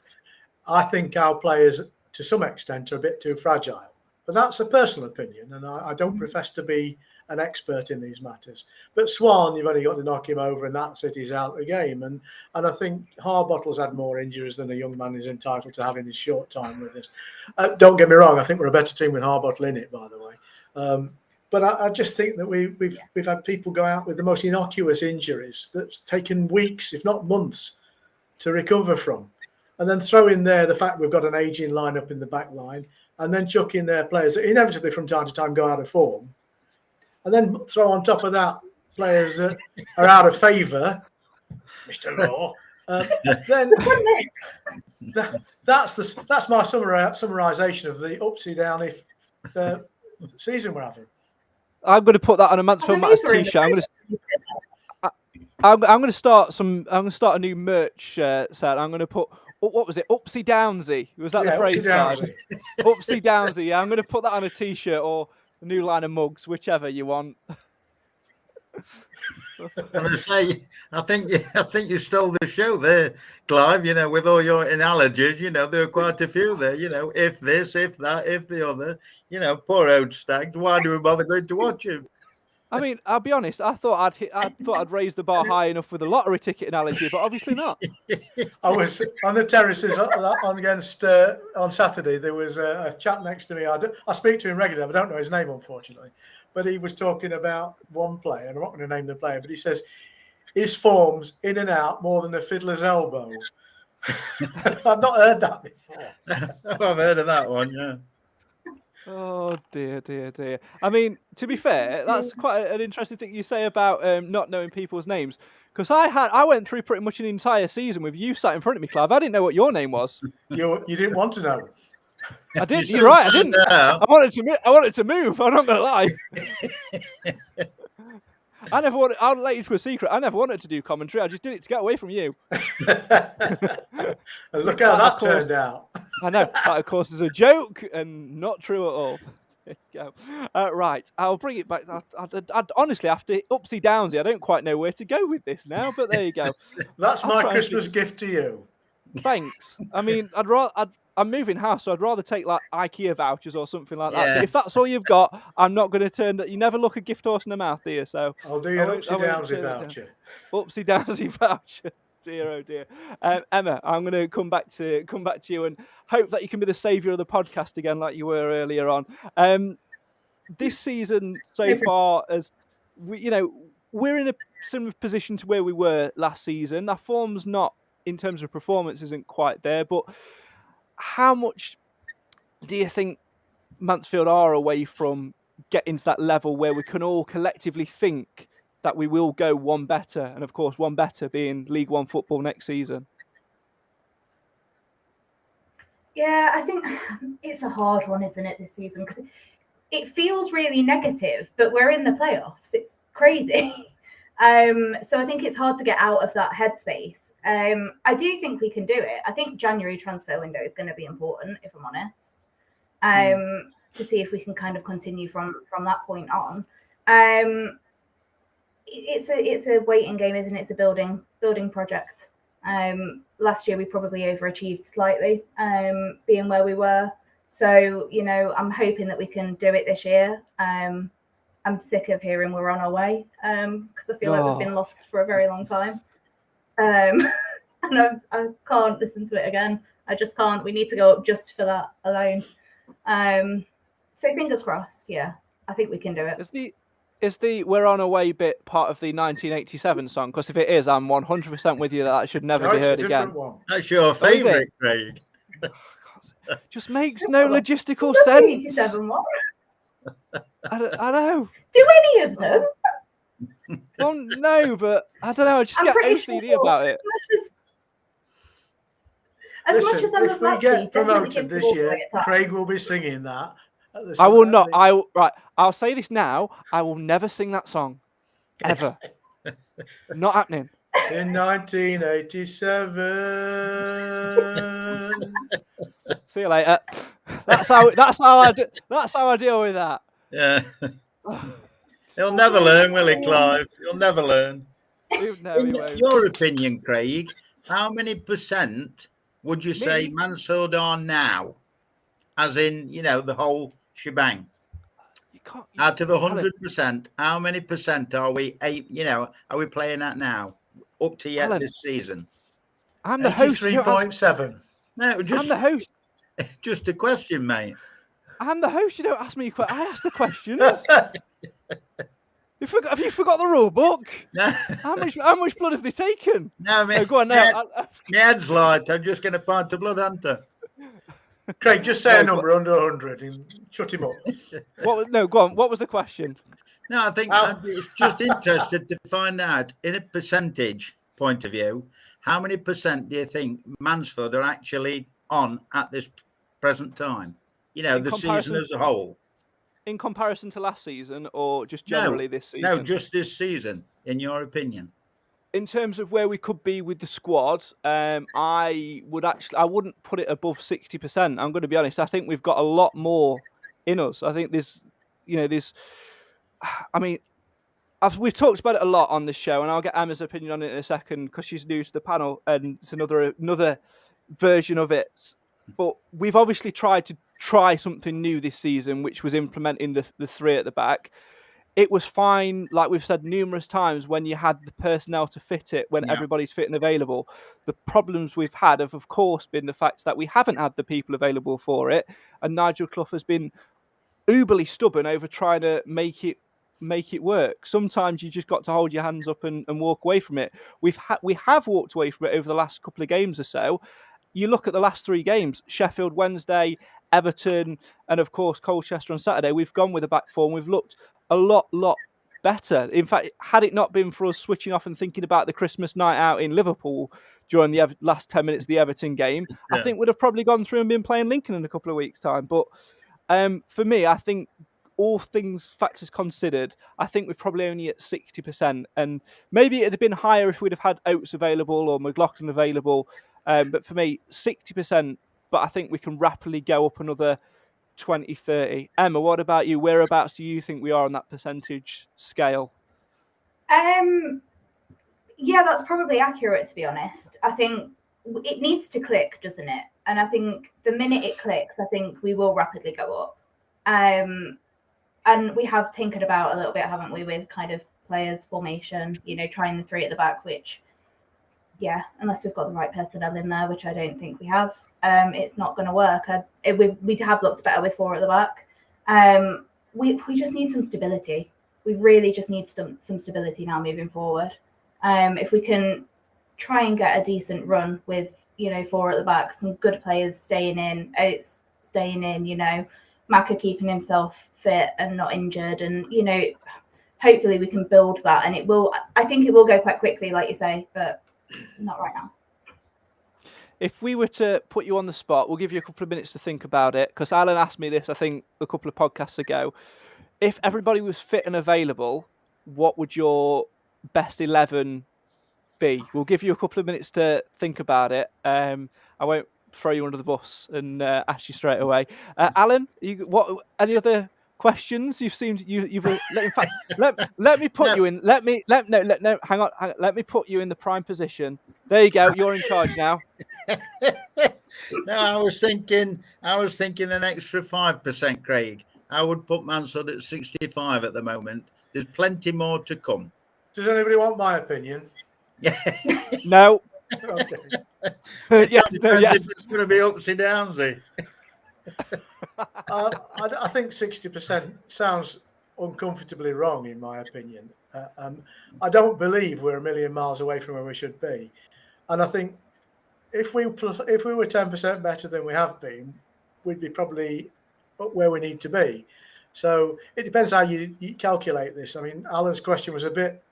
I think our players, to some extent, are a bit too fragile. But that's a personal opinion, and I don't profess to be an expert in these matters. But Swan, you've only got to knock him over, and that's it. He's out of the game. And I think Harbottle's had more injuries than a young man is entitled to have in his short time with us. Don't get me wrong. I think we're a better team with Harbottle in it, by the way. But I just think that we've had people go out with the most innocuous injuries that's taken weeks, if not months, to recover from. And then throw in there the fact we've got an ageing lineup in the back line, and then chuck in there players that inevitably from time to time go out of form. And then throw on top of that players that are out of favour, Mr. Law. Then that's my summarisation of the upside down if season we're having. I'm going to put that on a Mansfield Matters t-shirt. I'm going to start a new merch set. I'm going to put, what was it? Upsy Downsy. Was that the phrase? Upsy Downsy. Yeah, I'm going to put that on a t-shirt or a new line of mugs, whichever you want. I'm going to say, I think you stole the show there, Clive. With all your analogies, there are quite a few there. If this, if that, if the other. Poor old Stags. Why do we bother going to watch him? I mean, I'll be honest. I thought I'd raise the bar high enough with a lottery ticket analogy, but obviously not. I was on the terraces on Saturday. There was a chap next to me. I speak to him regularly. I don't know his name, unfortunately. But he was talking about one player, and I'm not going to name the player, but he says his form's in and out more than a fiddler's elbow. I've not heard that before. I've heard of that one, yeah. Oh dear. I mean, to be fair, that's quite an interesting thing you say about not knowing people's names. Because I went through pretty much an entire season with you sat in front of me, Clive. I didn't know what your name was. You didn't want to know. I did. You're right. I didn't. I wanted to move. I'm not going to lie. I'll let you to a secret. I never wanted to do commentary. I just did it to get away from you. Look how that turned out. I know. That, of course, is a joke and not true at all. Go. Right, I'll bring it back. I'd honestly, after upsy downsy, I don't quite know where to go with this now, but there you go. That's I'll my try and Christmas gift to you. Thanks. I mean, I'm moving house, so I'd rather take like IKEA vouchers or something like that. Yeah. But if that's all you've got, I'm not going to turn. You never look a gift horse in the mouth, do you? So I'll do you an upsy downsy turn it down. voucher. Upsy downsy voucher. Dear, oh dear. Emma, I'm going to come back to you and hope that you can be the saviour of the podcast again, like you were earlier on. This season so far, as we're in a similar position to where we were last season. Our form's not, in terms of performance, isn't quite there. But how much do you think Mansfield are away from getting to that level where we can all collectively think that we will go one better, and of course one better being League One football next season? Yeah, I think it's a hard one, isn't it, this season? Because it feels really negative, but we're in the playoffs. It's crazy. So I think it's hard to get out of that headspace. I do think we can do it. I think January transfer window is going to be important, if I'm honest, to see if we can kind of continue from that point on. It's a waiting game, isn't it? It's a building project. Last year we probably overachieved slightly, being where we were. So, I'm hoping that we can do it this year. I'm sick of hearing we're on our way, because I feel like we've been lost for a very long time. And I can't listen to it again. I just can't. We need to go up just for that alone. So fingers crossed. Yeah, I think we can do it. Is the "We're on our way" bit part of the 1987 song? Because if it is, I'm 100% with you that should never be heard again. One. That's your favourite, Craig. Just makes no logistical sense. 87 what? I know. Do any of them? Well, no, but I don't know. I just get OCD about it. As much as I if we get promoted this year, Craig will be singing that. I will not. I'll say this now. I will never sing that song, ever. Not happening. In 1987. See you later. That's how I deal with that. Yeah. He'll never learn, will he, Clive? He'll never learn. No, In your opinion, Craig, how many percent would you say Mansfield are now? As in, the whole shebang. Out of 100%, how many percent are we? Are we playing at now? Up to yet this season? I'm the host. 83.7. No, I'm the host. Just a question, mate. I'm the host. You don't ask me. I ask the questions. Have you forgot the rule book? No. How much blood have they taken? No, mate. Go on now. My head's light. I'm just going to pint of blood, hunter. Craig, just say a number under 100 and shut him up. Go on. What was the question? No, I think I'm just interested to find out, in a percentage point of view, how many percent do you think Mansfield are actually on at this present time? The season as a whole. In comparison to last season, or just generally this season? No, just this season, in your opinion. In terms of where we could be with the squad, I wouldn't put it above 60%. I'm going to be honest. I think we've got a lot more in us. I think we've talked about it a lot on this show, and I'll get Emma's opinion on it in a second because she's new to the panel and it's another version of it. But we've obviously tried something new this season, which was implementing the three at the back. It was fine, like we've said numerous times, when you had the personnel to fit it, when everybody's fit and available. The problems we've had have, of course, been the fact that we haven't had the people available for it, and Nigel Clough has been uberly stubborn over trying to make it work. Sometimes you just got to hold your hands up and walk away from it. We have walked away from it over the last couple of games or so. You look at the last three games: Sheffield Wednesday, Everton, and of course Colchester on Saturday. We've gone with a back four and we've looked a lot better. In fact, had it not been for us switching off and thinking about the Christmas night out in Liverpool during the last 10 minutes of the Everton game, I think we'd have probably gone through and been playing Lincoln in a couple of weeks' time. But for me, I think all factors considered, I think we're probably only at 60%. And maybe it'd have been higher if we'd have had Oates available or McLaughlin available. But for me, 60%. But I think we can rapidly go up another 2030. Emma, what about you? Whereabouts do you think we are on that percentage scale? Yeah, that's probably accurate, to be honest. I think it needs to click, doesn't it? And I think the minute it clicks, I think we will rapidly go up. And we have tinkered about a little bit, haven't we, with kind of players formation, trying the 3 at the back, which, yeah, unless we've got the right personnel in there, which I don't think we have, it's not going to work. We have looked better with 4 at the back. We just need some stability. We really just need some stability now moving forward. If we can try and get a decent run with, 4 at the back, some good players staying in, Oates staying in, Maka keeping himself fit and not injured, and, hopefully we can build that, and I think it will go quite quickly, like you say, but not right now. If we were to put you on the spot, we'll give you a couple of minutes to think about it, because Alan asked me this, I think, a couple of podcasts ago. If everybody was fit and available, what would your best 11 be? We'll give you a couple of minutes to think about it. I won't throw you under the bus and ask you straight away. Alan, any other questions? You've in fact, let me put you in. No. Hang on. Let me put you in the prime position. There you go. You're in charge now. No, I was thinking an extra 5%, Craig. I would put Mansell at 65 at the moment. There's plenty more to come. Does anybody want my opinion? No. Okay. Yes. If it's going to be upsy downsy. I think 60% sounds uncomfortably wrong, in my opinion. I don't believe we're a million miles away from where we should be, and I think if we were 10% better than we have been, we'd be probably up where we need to be. So it depends how you calculate this. I mean, Alan's question was a bit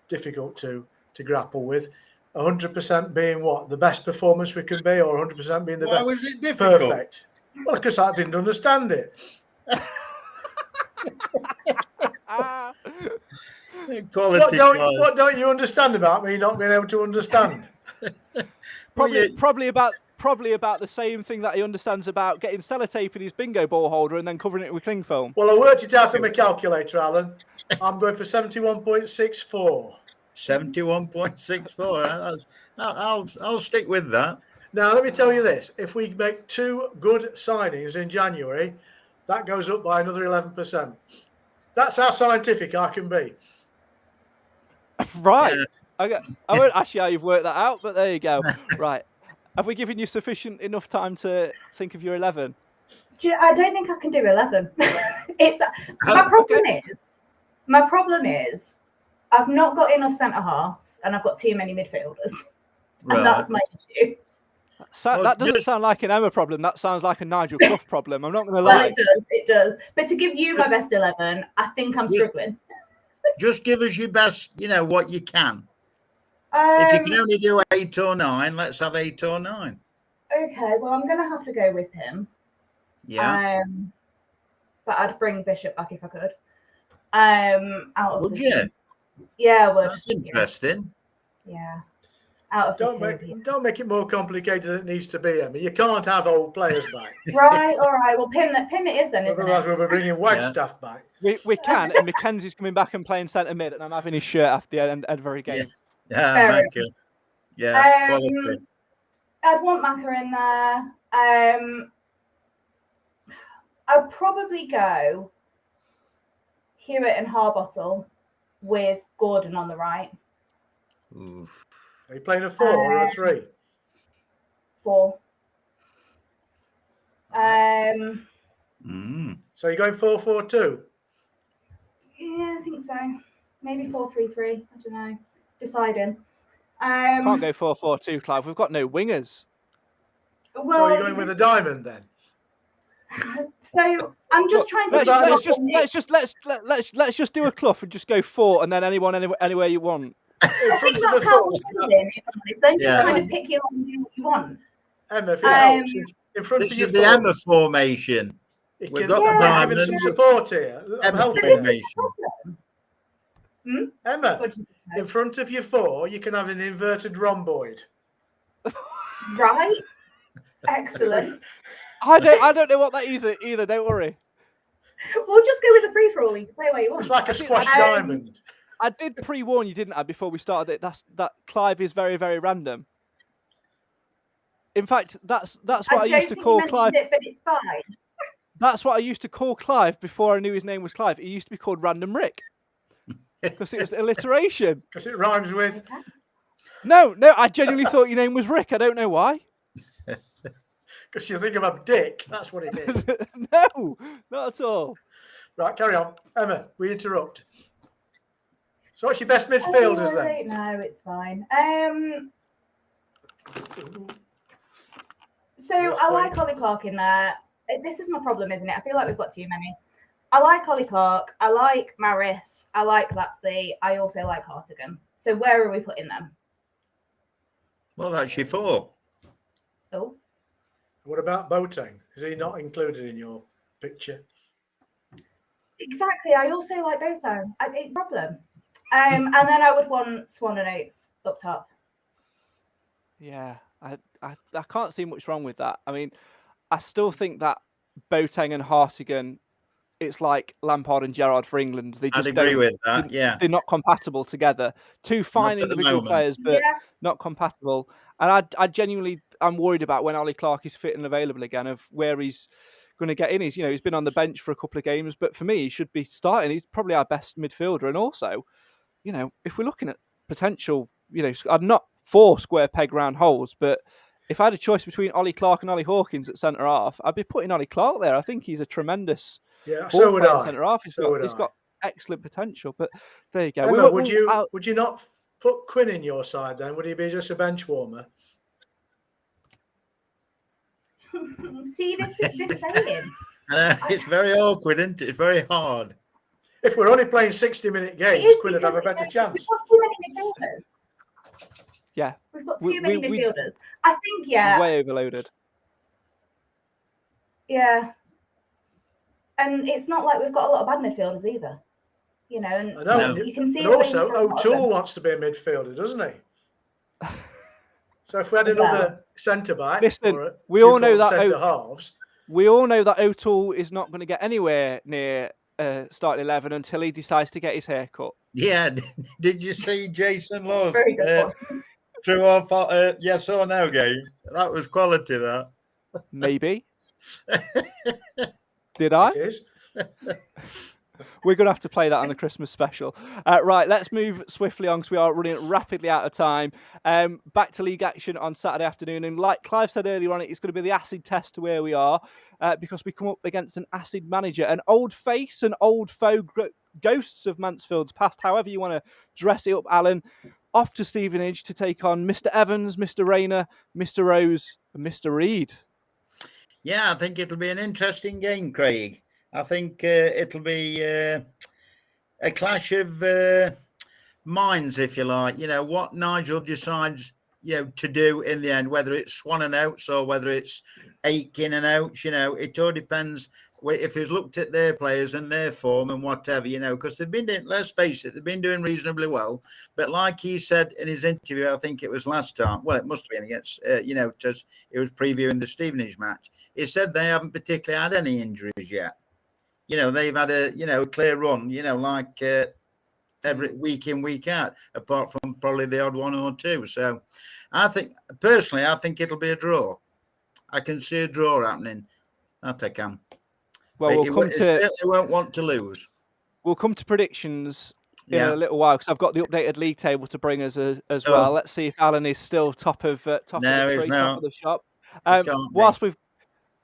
difficult to grapple with. 100% being what? The best performance we can be, or 100% being the best? Why was it difficult? Perfect. Well, because I didn't understand it. What don't you understand about me not being able to understand? Probably about the same thing that he understands about getting sellotape in his bingo ball holder and then covering it with cling film. Well, I worked it out on my calculator, Alan. I'm going for 71.64. 71.64. I'll stick with that. Now, let me tell you this. If we make 2 good signings in January, that goes up by another 11%. That's how scientific I can be. Right. Yeah. I won't ask you how you've worked that out, but there you go. Right. Have we given you sufficient enough time to think of your 11? I don't think I can do 11. My problem is I've not got enough centre halves and I've got too many midfielders. Right. And that's my issue. That doesn't sound like an Emma problem. That sounds like a Nigel Clough problem. I'm not going to lie. It does. But to give you my best 11, I think I'm struggling. Just give us your best, what you can. If you can only do 8 or 9, let's have 8 or 9. Okay, well, I'm going to have to go with him. Yeah. But I'd bring Bishop back if I could. Would you? Yeah, I would. That's interesting. Yeah. Don't make it more complicated than it needs to be, Emma. You can't have old players back. Right, all right. Well, Pim it is then, isn't Otherwise, it? we'll be bringing Wagstaff back. We can, and Mackenzie's coming back and playing centre mid, and I'm having his shirt after the end of every game. Yeah, thank you. Yeah, I'd want Maka in there. I'd probably go Hewitt and Harbottle with Gordon on the right. Oof. Are you playing a 4 or a 3? 4. So you're going 4-4-2? Yeah, I think so. Maybe 4-3-3. I don't know. Deciding. Can't go 4-4-2, Clive. We've got no wingers. Well, so you're going with a diamond then? So I'm just trying to. Let's just do a Clough and just go 4, and then anywhere you want. I think that's how we're doing it. Then just kind of pick your line and do what you want. Emma, if it helps, in front this of your is the Emma formation. We've got the diamond. Some support here. Emma formation. Emma, in front of your 4, you can have an inverted rhomboid. Right. Excellent. I don't know what that is either. Don't worry. We'll just go with the free for all. You can play where you want. It's like a squash diamond. I did pre-warn you, didn't I, before we started it? That Clive is very, very random. In fact, that's what I used to call Clive. It, but it's fine. That's what I used to call Clive before I knew his name was Clive. He used to be called Random Rick because it was alliteration. Because it rhymes with. No, I genuinely thought your name was Rick. I don't know why. Because you think about Dick. That's what it is. No, not at all. Right, carry on. Emma, we interrupt. So what's your best midfielders then? No, it's fine. So I like Ollie Clark in there. This is my problem, isn't it? I feel like we've got too many. I like Ollie Clark. I like Maris. I like Lapsley. I also like Hartigan. So where are we putting them? Well, that's your 4. Oh. What about Boateng? Is he not included in your picture? Exactly. I also like Boateng. It's a problem. And then I would want Swan and Oates up top. Yeah, I can't see much wrong with that. I mean, I still think that Boateng and Hartigan, it's like Lampard and Gerrard for England. They just I'd agree with that. Yeah, they're not compatible together. Two fine individual players, but not compatible. And I genuinely, I'm worried about when Ollie Clark is fit and available again, of where he's going to get in. He's been on the bench for a couple of games, but for me, he should be starting. He's probably our best midfielder, and also, if we're looking at potential, I'm not for square peg round holes, but if I had a choice between Ollie Clark and Ollie Hawkins at centre half, I'd be putting Ollie Clark there. I think he's a tremendous so would I. Centre half. He's got excellent potential. But there you go. Emma, would you not put Quinn in your side then? Would he be just a bench warmer? See, this is insane. It's very awkward, isn't it? It's very hard. If we're only playing 60-minute games, Quinn would have a better chance. We've got too many midfielders. Yeah. We've got too many midfielders. I think, way overloaded. Yeah. And it's not like we've got a lot of bad midfielders either. And I know. You can see. And also, O'Toole wants to be a midfielder, doesn't he? So if we had another centre back, we all know that centre halves. We all know that O'Toole is not going to get anywhere near starting 11 until he decides to get his hair cut. Yeah. Did you see Jason Law's true or yes or no game? That was quality. That maybe. Did I? It is. We're going to have to play that on the Christmas special. Right, let's move swiftly on because we are running rapidly out of time. Back to league action on Saturday afternoon. And like Clive said earlier on, it's going to be the acid test to where we are because we come up against an acid manager, an old face, an old foe, ghosts of Mansfield's past, however you want to dress it up, Alan. Off to Stevenage to take on Mr. Evans, Mr. Rayner, Mr. Rose, and Mr. Reed. Yeah, I think it'll be an interesting game, Craig. I think it'll be a clash of minds, if you like. What Nigel decides, to do in the end, whether it's Swan and Oates or whether it's Akin and Oates, it all depends. If he's looked at their players and their form and whatever, because they've been doing, let's face it, they've been doing reasonably well. But like he said in his interview, I think it was last time, well, it must have been against, because it was previewing the Stevenage match. He said they haven't particularly had any injuries yet. They've had a clear run, like every week in, week out, apart from probably the odd one or two. So I think it'll be a draw. I can see a draw happening. That I can. Well, it certainly won't want to lose. We'll come to predictions in a little while because I've got the updated league table to bring us as well. Let's see if Alan is still top of the shop. Whilst we've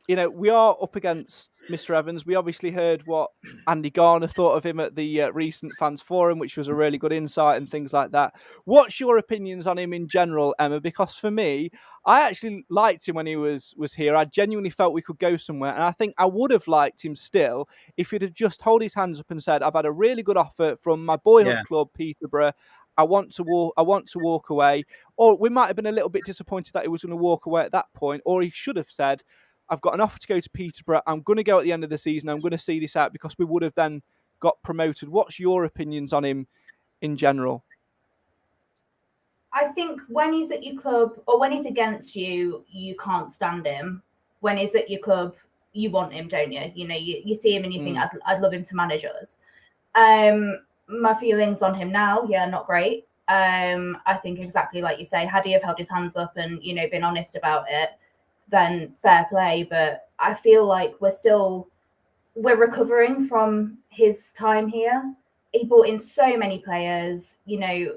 we are up against Mr. Evans. We obviously heard what Andy Garner thought of him at the recent fans forum, which was a really good insight and things like that. What's your opinions on him in general, Emma? Because for me, I actually liked him when he was here. I genuinely felt we could go somewhere. And I think I would have liked him still if he'd have just held his hands up and said, I've had a really good offer from my boyhood club, Peterborough. I want to walk away. Or we might have been a little bit disappointed that he was going to walk away at that point. Or he should have said, I've got an offer to go to Peterborough. I'm going to go at the end of the season. I'm going to see this out because we would have then got promoted. What's your opinions on him in general? I think when he's at your club or when he's against you, you can't stand him. when he's at your club, you want him, don't you? You know, you see him and you think, I'd love him to manage us. My feelings on him now, not great. I think exactly like you say, had he have held his hands up and, you know, been honest about it, then fair play. But I feel like we're recovering from his time here. He brought in so many players, you know,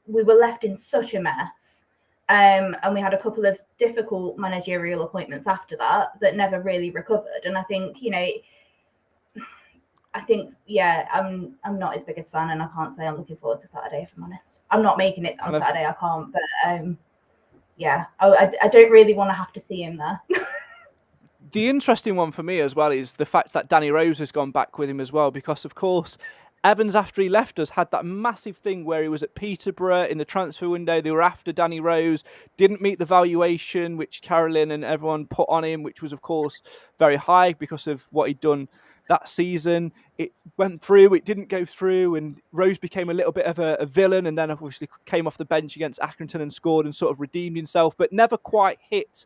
we were left in such a mess. And we had a couple of difficult managerial appointments after that never really recovered. And I think, you know, I'm not his biggest fan, and I can't say I'm looking forward to Saturday, if I'm honest. I'm not making it on Saturday, I can't, but I don't really want to have to see him there. The interesting one for me as well is the fact that Danny Rose has gone back with him as well, because of course Evans, after he left us, had that massive thing where he was at Peterborough in the transfer window. They were after Danny Rose, didn't meet the valuation which Carolyn and everyone put on him, which was of course very high because of what he'd done that season. It went through, it didn't go through, and Rose became a little bit of a villain, and then obviously came off the bench against Accrington and scored and sort of redeemed himself, but never quite hit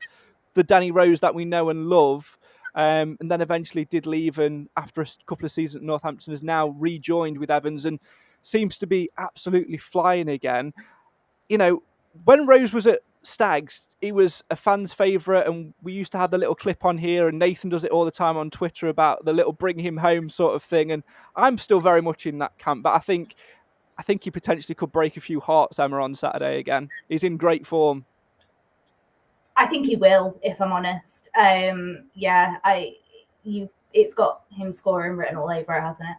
the Danny Rose that we know and love. And then eventually did leave, and after a couple of seasons at Northampton has now rejoined with Evans and seems to be absolutely flying again. You know, when Rose was at Stags, he was a fan's favourite, and we used to have the little clip on here, and Nathan does it all the time on Twitter about the little bring him home sort of thing, and I'm still very much in that camp, but I think he potentially could break a few hearts, Emma, on Saturday again. He's in great form. I think he will, if I'm honest. It's got him scoring written all over it, hasn't it?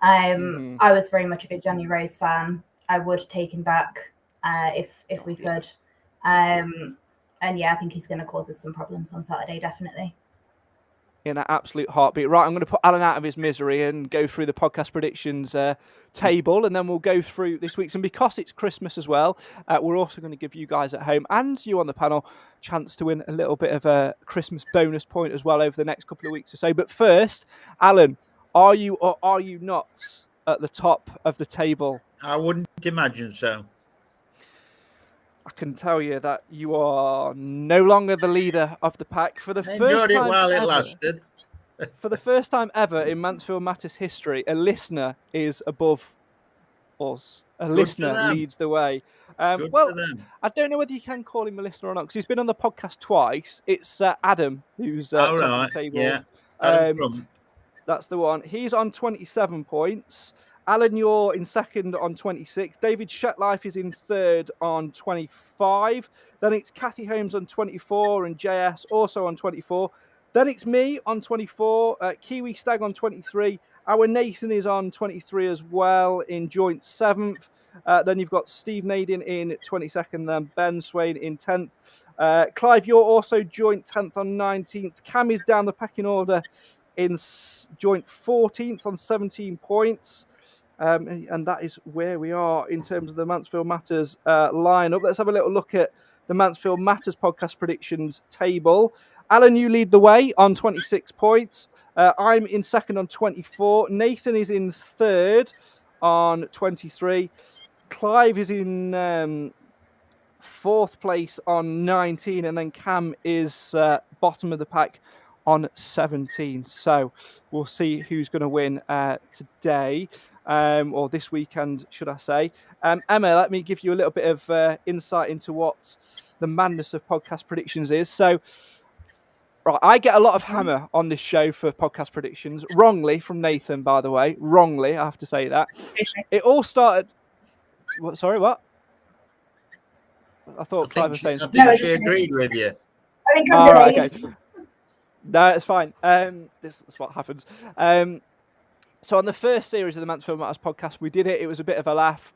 I was very much a big Danny Rose fan. I would take him back if we could. I think he's going to cause us some problems on Saturday, definitely. In an absolute heartbeat. Right, I'm going to put Alan out of his misery and go through the podcast predictions table, and then we'll go through this week's. And because it's Christmas as well, we're also going to give you guys at home and you on the panel chance to win a little bit of a Christmas bonus point as well over the next couple of weeks or so. But first, Alan, are you or are you not at the top of the table? I wouldn't imagine so. I can tell you that you are no longer the leader of the pack for the first time. Enjoyed it while it lasted. For the first time ever in Mansfield Matters history, a listener is above us. A listener leads the way. Well, I don't know whether you can call him a listener or not, because he's been on the podcast twice. It's Adam who's top of the table. Yeah. That's the one. He's on 27 points. Alan, you're in second on 26. David Shetlife is in third on 25. Then it's Kathy Holmes on 24 and JS also on 24. Then it's me on 24, Kiwi Stag on 23. Our Nathan is on 23 as well in joint 7th. Then you've got Steve Nadin in 22nd, then Ben Swain in 10th. Clive, you're also joint 10th on 19th. Cam is down the pecking order in joint 14th on 17 points. And that is where we are in terms of the Mansfield Matters lineup. Let's have a little look at the Mansfield Matters podcast predictions table. Alan, you lead the way on 26 points. I'm in second on 24. Nathan is in third on 23. Clive is in fourth place on 19. And then Cam is bottom of the pack on 17. So we'll see who's going to win today. Or this weekend, should I say. Emma, let me give you a little bit of insight into what the madness of podcast predictions is. So, right, I get a lot of hammer on this show for podcast predictions. Wrongly, from Nathan, by the way. Wrongly, I have to say that. It all started... What? Sorry, what? I thought Clive was saying something. I think she agreed with you. I think all right, okay. No, it's fine. This is what happens. So on the first series of the Mansfield Matters podcast, we did it. It was a bit of a laugh.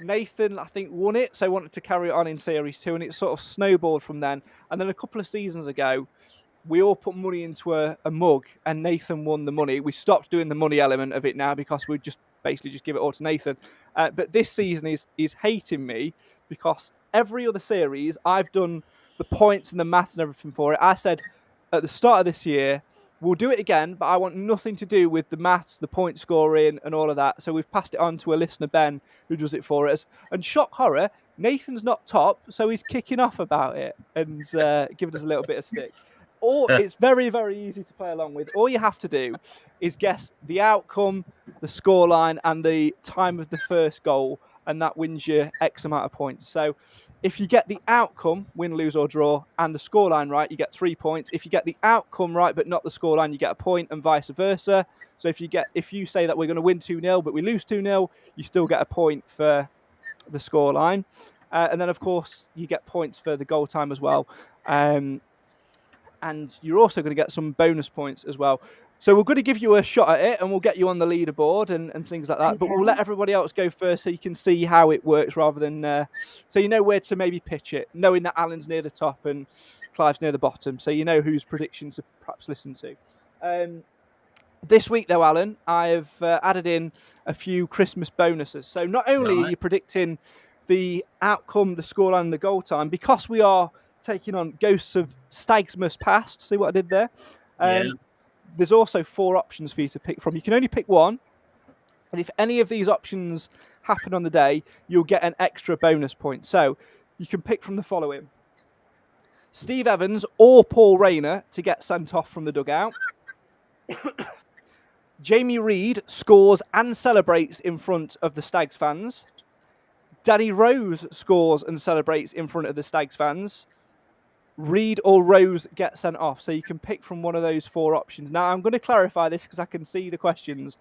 Nathan, I think, won it, so wanted to carry it on in Series 2, and it sort of snowballed from then. And then a couple of seasons ago, we all put money into a mug, and Nathan won the money. We stopped doing the money element of it now because we just basically just give it all to Nathan. But this season is hating me because every other series, I've done the points and the maths and everything for it. I said at the start of this year, we'll do it again, but I want nothing to do with the maths, the point scoring, and all of that. So we've passed it on to a listener, Ben, who does it for us. And shock horror, Nathan's not top, so he's kicking off about it and giving us a little bit of stick. It's very, very easy to play along with. All you have to do is guess the outcome, the scoreline, and the time of the first goal, and that wins you X amount of points. So if you get the outcome, win, lose, or draw, and the scoreline right, you get 3 points. If you get the outcome right but not the scoreline, you get a point, and vice versa. So if you say that we're going to win 2-0 but we lose 2-0, you still get a point for the scoreline. And then, of course, you get points for the goal time as well. And you're also going to get some bonus points as well. So we're going to give you a shot at it, and we'll get you on the leaderboard and things like that. Okay. But we'll let everybody else go first so you can see how it works rather than... so you know where to maybe pitch it, knowing that Alan's near the top and Clive's near the bottom. So you know whose predictions to perhaps listen to. This week, though, Alan, I've added in a few Christmas bonuses. So not only are you predicting the outcome, the scoreline, and the goal time, because we are taking on Ghosts of Stagsmas Past. See what I did there? There's also 4 options for you to pick from. You can only pick one. And if any of these options happen on the day, you'll get an extra bonus point. So you can pick from the following: Steve Evans or Paul Rayner to get sent off from the dugout. Jamie Reid scores and celebrates in front of the Stags fans. Danny Rose scores and celebrates in front of the Stags fans. Reid or Rose get sent off. So you can pick from one of those 4 options. Now, I'm going to clarify this because I can see the questions.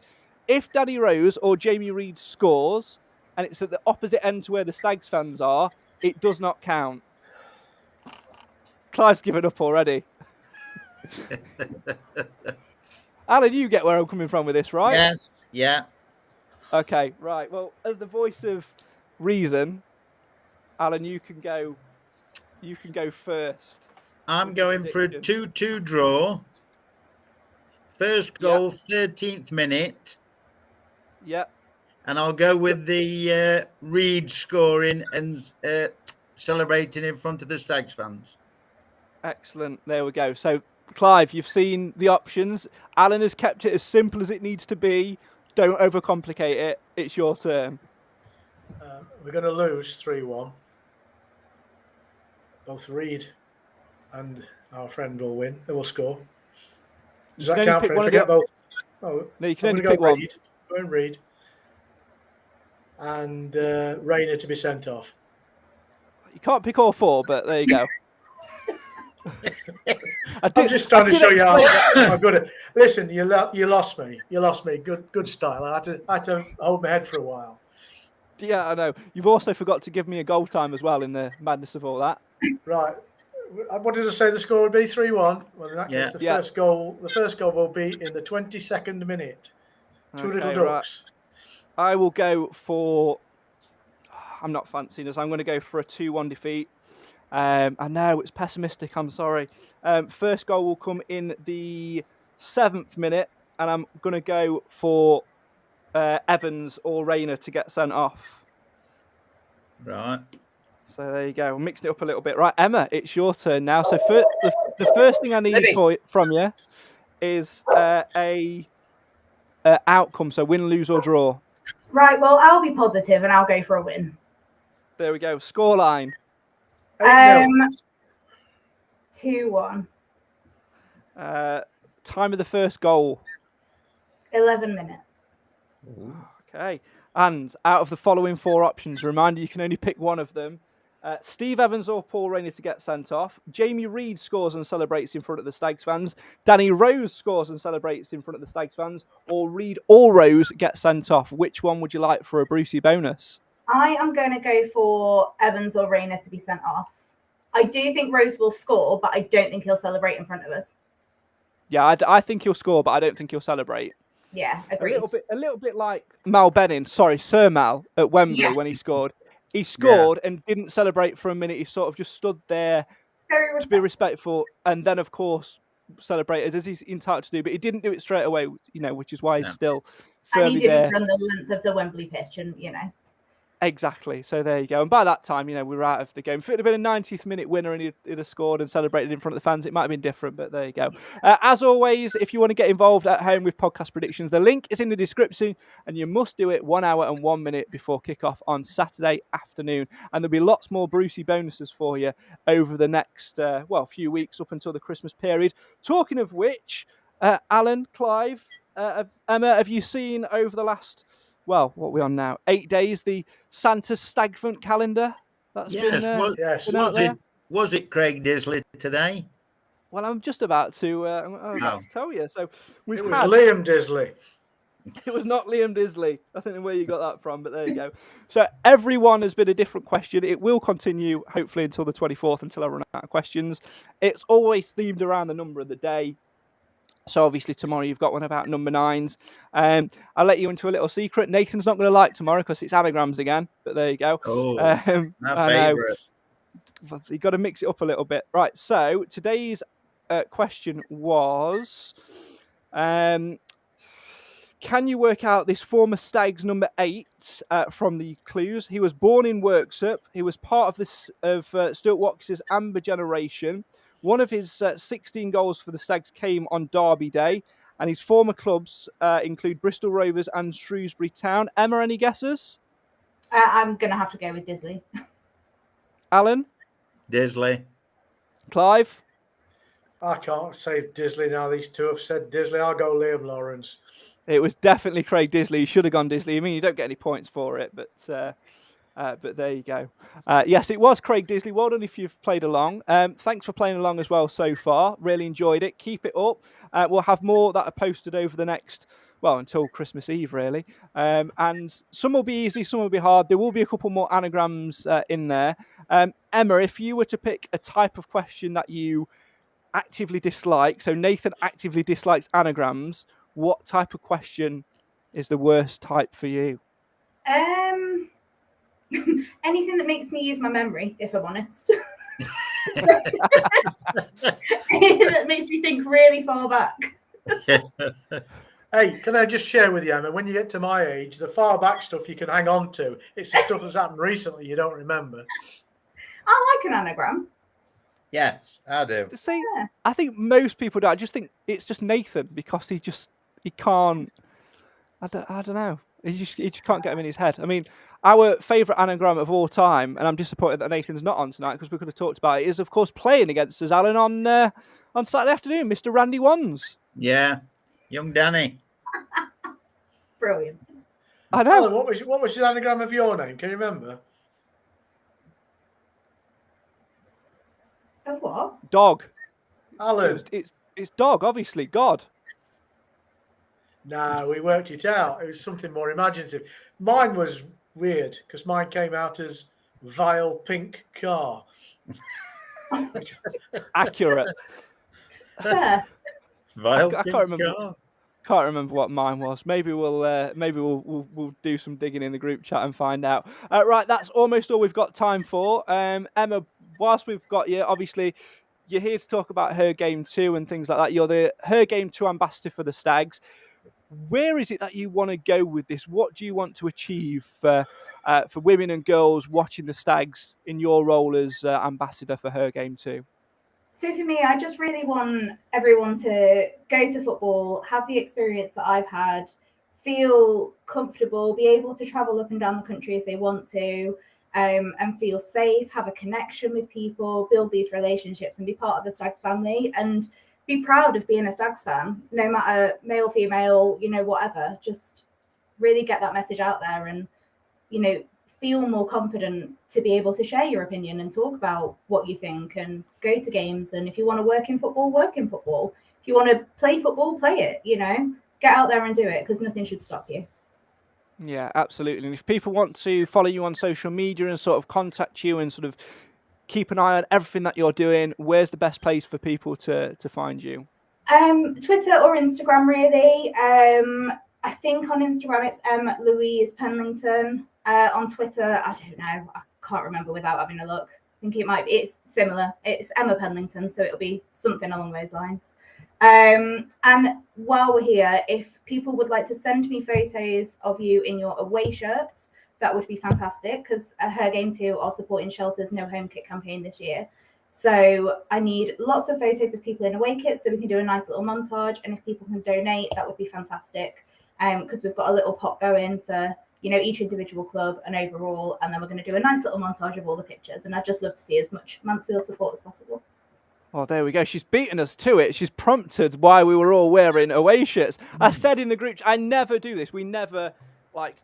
If Danny Rose or Jamie Reid scores, and it's at the opposite end to where the Stags fans are, it does not count. Clive's given up already. Alan, you get where I'm coming from with this, right? Yes. Yeah. Okay, right. Well, as the voice of reason, Alan, you can go first. I'm going for a 2-2 draw. First goal, 13th minute. Yep. And I'll go with the Reid scoring and celebrating in front of the Stags fans. Excellent. There we go. So, Clive, you've seen the options. Alan has kept it as simple as it needs to be. Don't overcomplicate it. It's your turn. We're going to lose 3-1. Both Reid and our friend will win. They will score. Does that count for it? Forget both. Oh, no, you can only pick one. Go and Reid. And Rayner to be sent off. You can't pick all 4, but there you go. I'm just trying to show you how good it. Listen, you lost me. You lost me. Good style. I had to hold my head for a while. Yeah, I know. You've also forgot to give me a goal time as well in the madness of all that. Right. What did I say the score would be? 3-1. Well, in that case, the first goal will be in the 22nd minute. Two little ducks. Right. I will go for... I'm not fancying this. I'm going to go for a 2-1 defeat. I know it's pessimistic. I'm sorry. First goal will come in the 7th minute, and I'm going to go for Evans or Rayner to get sent off. Right. So there you go. We're mixing it up a little bit. Right, Emma, it's your turn now. So the first thing I need from you is a outcome. So win, lose, or draw. Right. Well, I'll be positive and I'll go for a win. There we go. Scoreline. 2-1. Time of the first goal. 11 minutes. Okay. And out of the following 4 options, reminder, you can only pick one of them. Steve Evans or Paul Rayner to get sent off. Jamie Reid scores and celebrates in front of the Stags fans. Danny Rose scores and celebrates in front of the Stags fans. Or Reid or Rose get sent off. Which one would you like for a Brucey bonus? I am going to go for Evans or Rayner to be sent off. I do think Rose will score, but I don't think he'll celebrate in front of us. Yeah, I think he'll score, but I don't think he'll celebrate. Yeah, agreed. A little bit like Mal Benning, Sir Mal at Wembley when he scored. He scored and didn't celebrate for a minute. He sort of just stood there to be respectful, and then of course celebrated as he's entitled to do. But he didn't do it straight away, which is why he's still firmly there. And he didn't run the length of the Wembley pitch, and Exactly. So there you go. And by that time, we were out of the game. If it had been a 90th minute winner and he'd have scored and celebrated in front of the fans, it might have been different, but there you go. As always, if you want to get involved at home with podcast predictions, the link is in the description, and you must do it 1 hour and 1 minute before kickoff on Saturday afternoon. And there'll be lots more Brucey bonuses for you over the next, few weeks up until the Christmas period. Talking of which, Alan, Clive, Emma, have you seen over the last... what are we on now? 8 days, the Santa's Stagfant calendar that's been out there. Was it Craig Disley today? Well, I'm just about to tell you. So it was Liam Disley. It was not Liam Disley. I don't know where you got that from, but there you go. So everyone has been a different question. It will continue, hopefully, until the 24th, until I run out of questions. It's always themed around the number of the day. So obviously tomorrow you've got one about number 9s. I'll let you into a little secret. Nathan's not going to like tomorrow because it's anagrams again. But there you go. Oh, my favourite. You've got to mix it up a little bit. Right, so today's question was... can you work out this former Stags number 8 from the clues? He was born in Worksop. He was part of Stuart Watkins's Amber generation. One of his 16 goals for the Stags came on Derby Day, and his former clubs include Bristol Rovers and Shrewsbury Town. Emma, any guesses? I'm going to have to go with Disley. Alan? Disley. Clive? I can't say Disley now. These two have said Disley. I'll go Liam Lawrence. It was definitely Craig Disley. You should have gone Disley. I mean, you don't get any points for it, but there you go. Yes, it was Craig Disley. Well done if you've played along. Thanks for playing along as well so far. Really enjoyed it. Keep it up. We'll have more that are posted over the next, until Christmas Eve, really. And some will be easy, some will be hard. There will be a couple more anagrams in there. Emma, if you were to pick a type of question that you actively dislike, so Nathan actively dislikes anagrams, what type of question is the worst type for you? Anything that makes me use my memory, if I'm honest. Anything that makes me think really far back. Hey, can I just share with you, Emma, when you get to my age, the far back stuff you can hang on to. It's the stuff that's happened recently you don't remember. I like an anagram. Yes, I do. See, yeah. I think most people do. I just think it's just Nathan because he can't. I don't know. He just can't get him in his head. I mean, our favourite anagram of all time, and I'm disappointed that Nathan's not on tonight because we could have talked about it, is of course playing against us, Alan, on Saturday afternoon, Mr. Randy Wands. Yeah, young Danny. Brilliant. I know. Alan, what was the anagram of your name? Can you remember? Of what? Dog. Alan. It's dog, obviously. God. No, we worked it out. It was something more imaginative. Mine was weird because mine came out as vile pink car. Accurate. Vile I pink can't remember. car. Can't remember what mine was. Maybe we'll do some digging in the group chat and find out. Right, that's almost all we've got time for. Emma, whilst we've got you, obviously you're here to talk about Her Game 2 and things like that. You're the Her Game 2 ambassador for the Stags. Where is it that you want to go with this? What do you want to achieve for women and girls watching the Stags in your role as ambassador for Her Game 2? So for me, I just really want everyone to go to football, have the experience that I've had, feel comfortable, be able to travel up and down the country if they want to, and feel safe, have a connection with people, build these relationships and be part of the Stags family and be proud of being a Stags fan, no matter male, female, whatever. Just really get that message out there and, feel more confident to be able to share your opinion and talk about what you think and go to games. And if you want to work in football, work in football. If you want to play football, play it, get out there and do it because nothing should stop you. Yeah, absolutely. And if people want to follow you on social media and sort of contact you and sort of keep an eye on everything that you're doing, where's the best place for people to find you? Twitter or Instagram, really. I think on Instagram it's Louise Penlington. On Twitter, I don't know. I can't remember without having a look. I think it might be. It's similar. It's Emma Penlington, so it'll be something along those lines. And while we're here, if people would like to send me photos of you in your away shirts, that would be fantastic, because her game too are supporting Shelter's No Home Kit campaign this year. So I need lots of photos of people in away kits so we can do a nice little montage. And if people can donate, that would be fantastic. Because we've got a little pot going for, each individual club and overall. And then we're going to do a nice little montage of all the pictures. And I'd just love to see as much Mansfield support as possible. Oh, there we go. She's beaten us to it. She's prompted why we were all wearing away shirts. I said in the group, I never do this. We never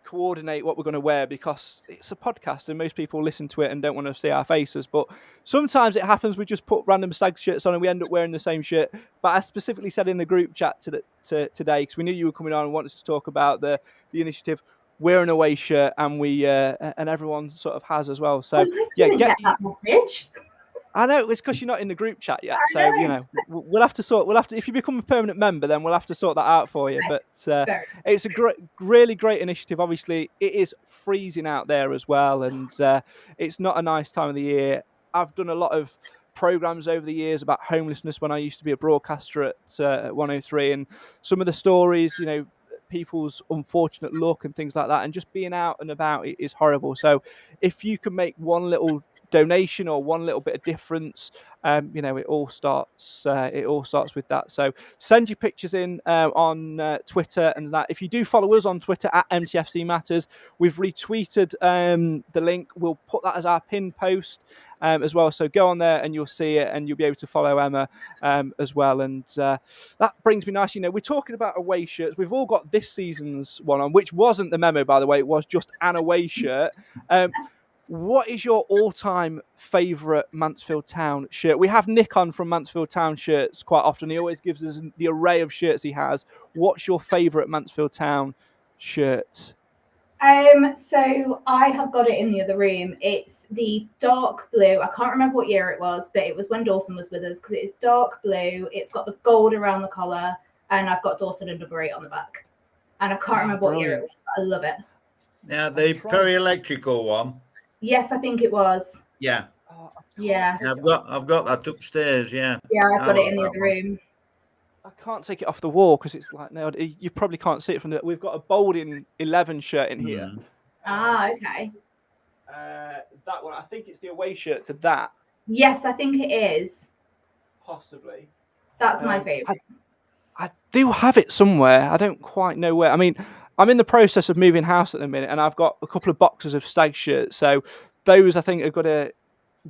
coordinate what we're going to wear because it's a podcast and most people listen to it and don't want to see our faces. But sometimes it happens we just put random stag shirts on and we end up wearing the same shirt. But I specifically said in the group chat today, because we knew you were coming on and wanted to talk about the initiative, wear an away shirt, and we and everyone sort of has as well. So get that message. I know it's because you're not in the group chat yet, so we'll have to. If you become a permanent member, then we'll have to sort that out for you. But it's a really great initiative. Obviously, it is freezing out there as well, and it's not a nice time of the year. I've done a lot of programs over the years about homelessness when I used to be a broadcaster at 103, and some of the stories, people's unfortunate luck and things like that, and just being out and about is horrible. So if you can make one little donation or one little bit of difference, it all starts with that. So send your pictures in on Twitter, and that if you do follow us on Twitter at MTFC Matters, we've retweeted the link. We'll put that as our pinned post as well, so go on there and you'll see it, and you'll be able to follow Emma as well. And that brings me nicely, we're talking about away shirts. We've all got this season's one on, which wasn't the memo, by the way. It was just an away shirt. What is your all-time favourite Mansfield Town shirt? We have Nick on from Mansfield Town shirts quite often. He always gives us the array of shirts he has. What's your favourite Mansfield Town shirt? So I have got it in the other room. It's the dark blue. I can't remember what year it was, but it was when Dawson was with us, because it is dark blue. It's got the gold around the collar, and I've got Dawson and number 8 on the back. And I can't remember what year it was, but I love it. Now the Perry Electrical one. Yes, I think it was. Yeah. Yeah. I've got that upstairs. Yeah. Yeah, I've got it in the other room. I can't take it off the wall because it's you probably can't see it from we've got a Bolding 11 shirt in here. Ah, okay. That one, I think it's the away shirt to that. Yes, I think it is. Possibly. That's my favourite. I do have it somewhere. I don't quite know where. I mean, I'm in the process of moving house at the minute, and I've got a couple of boxes of stag shirts. So those, I think, are going to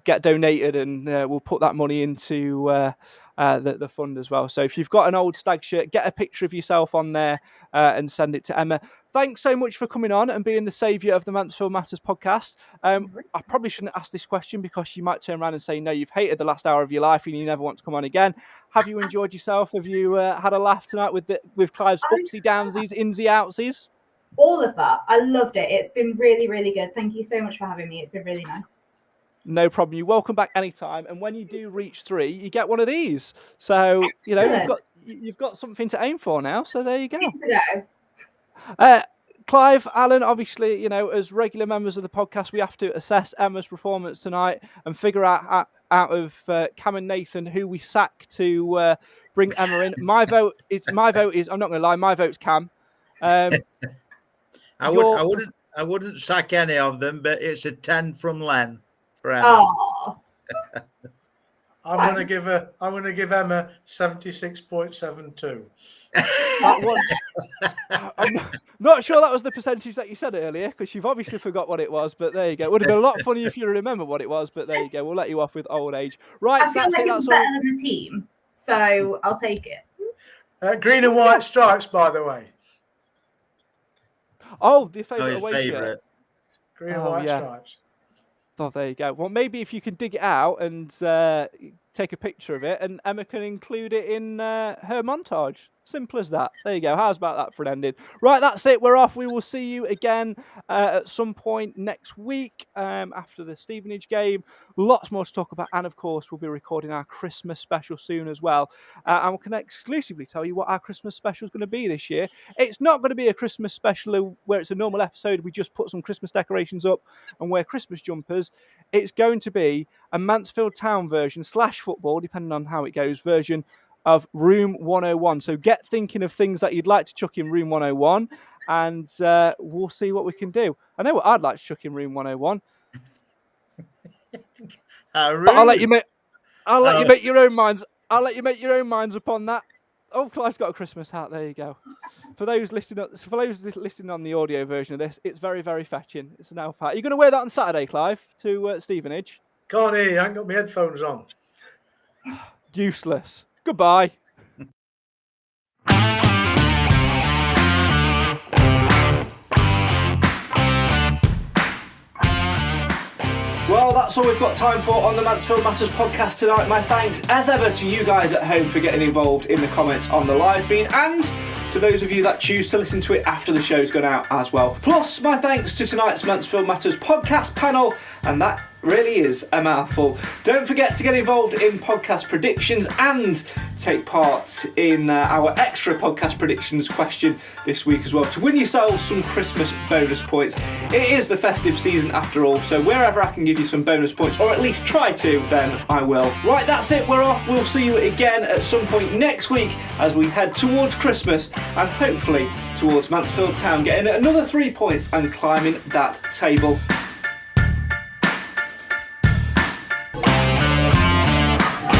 get donated, and we'll put that money into the fund as well. So if you've got an old stag shirt, get a picture of yourself on there and send it to Emma. Thanks so much for coming on and being the saviour of the Mansfield Matters podcast. I probably shouldn't ask this question because you might turn around and say, no, you've hated the last hour of your life and you never want to come on again. Have you enjoyed yourself? Have you had a laugh tonight with Clive's upsy downsies, insy outsies? All of that. I loved it. It's been really, really good. Thank you so much for having me. It's been really nice. No problem. You're welcome back anytime. And when you do reach 3, you get one of these. So, you've got something to aim for now. So there you go. Clive, Alan, obviously, as regular members of the podcast, we have to assess Emma's performance tonight and figure out of Cam and Nathan who we sack to bring Emma in. My vote is, I'm not going to lie, my vote's Cam. I wouldn't sack any of them, but it's a 10 from Len. Oh. I'm going to give Emma 76.72. I'm not sure that was the percentage that you said earlier, because you've obviously forgot what it was. But there you go. It would have been a lot funny if you remember what it was. But there you go. We'll let you off with old age. Right. I feel like it's better than the team, so I'll take it. Green and white stripes, by the way. Oh, the favourite away shirt. Green and white stripes. Oh, there you go. Well, maybe if you can dig it out and take a picture of it, and Emma can include it in her montage. Simple as that. There you go. How's about that for an ending? Right, that's it. We're off. We will see you again at some point next week after the Stevenage game. Lots more to talk about. And, of course, we'll be recording our Christmas special soon as well. And we can exclusively tell you what our Christmas special is going to be this year. It's not going to be a Christmas special where it's a normal episode. We just put some Christmas decorations up and wear Christmas jumpers. It's going to be a Mansfield Town version / football, depending on how it goes, version of Room 101. So get thinking of things that you'd like to chuck in Room 101, and we'll see what we can do. I know what I'd like to chuck in Room 101. But I'll let you make. I'll let you make your own minds. I'll let you make your own minds upon that. Oh, Clive's got a Christmas hat. There you go. For those listening on the audio version of this, it's very, very fetching. It's an elf hat. Are you going to wear that on Saturday, Clive, to Stevenage? Can't hear you. I ain't got my headphones on. Useless. Goodbye. Well, that's all we've got time for on the Mansfield Matters podcast tonight. My thanks, as ever, to you guys at home for getting involved in the comments on the live feed, and to those of you that choose to listen to it after the show's gone out as well. Plus, my thanks to tonight's Mansfield Matters podcast panel, and that really is a mouthful. Don't forget to get involved in podcast predictions and take part in our extra podcast predictions question this week as well to win yourselves some Christmas bonus points. It is the festive season after all, so wherever I can give you some bonus points, or at least try to, then I will. Right, that's it, we're off. We'll see you again at some point next week as we head towards Christmas and hopefully towards Mansfield Town, getting another 3 points and climbing that table.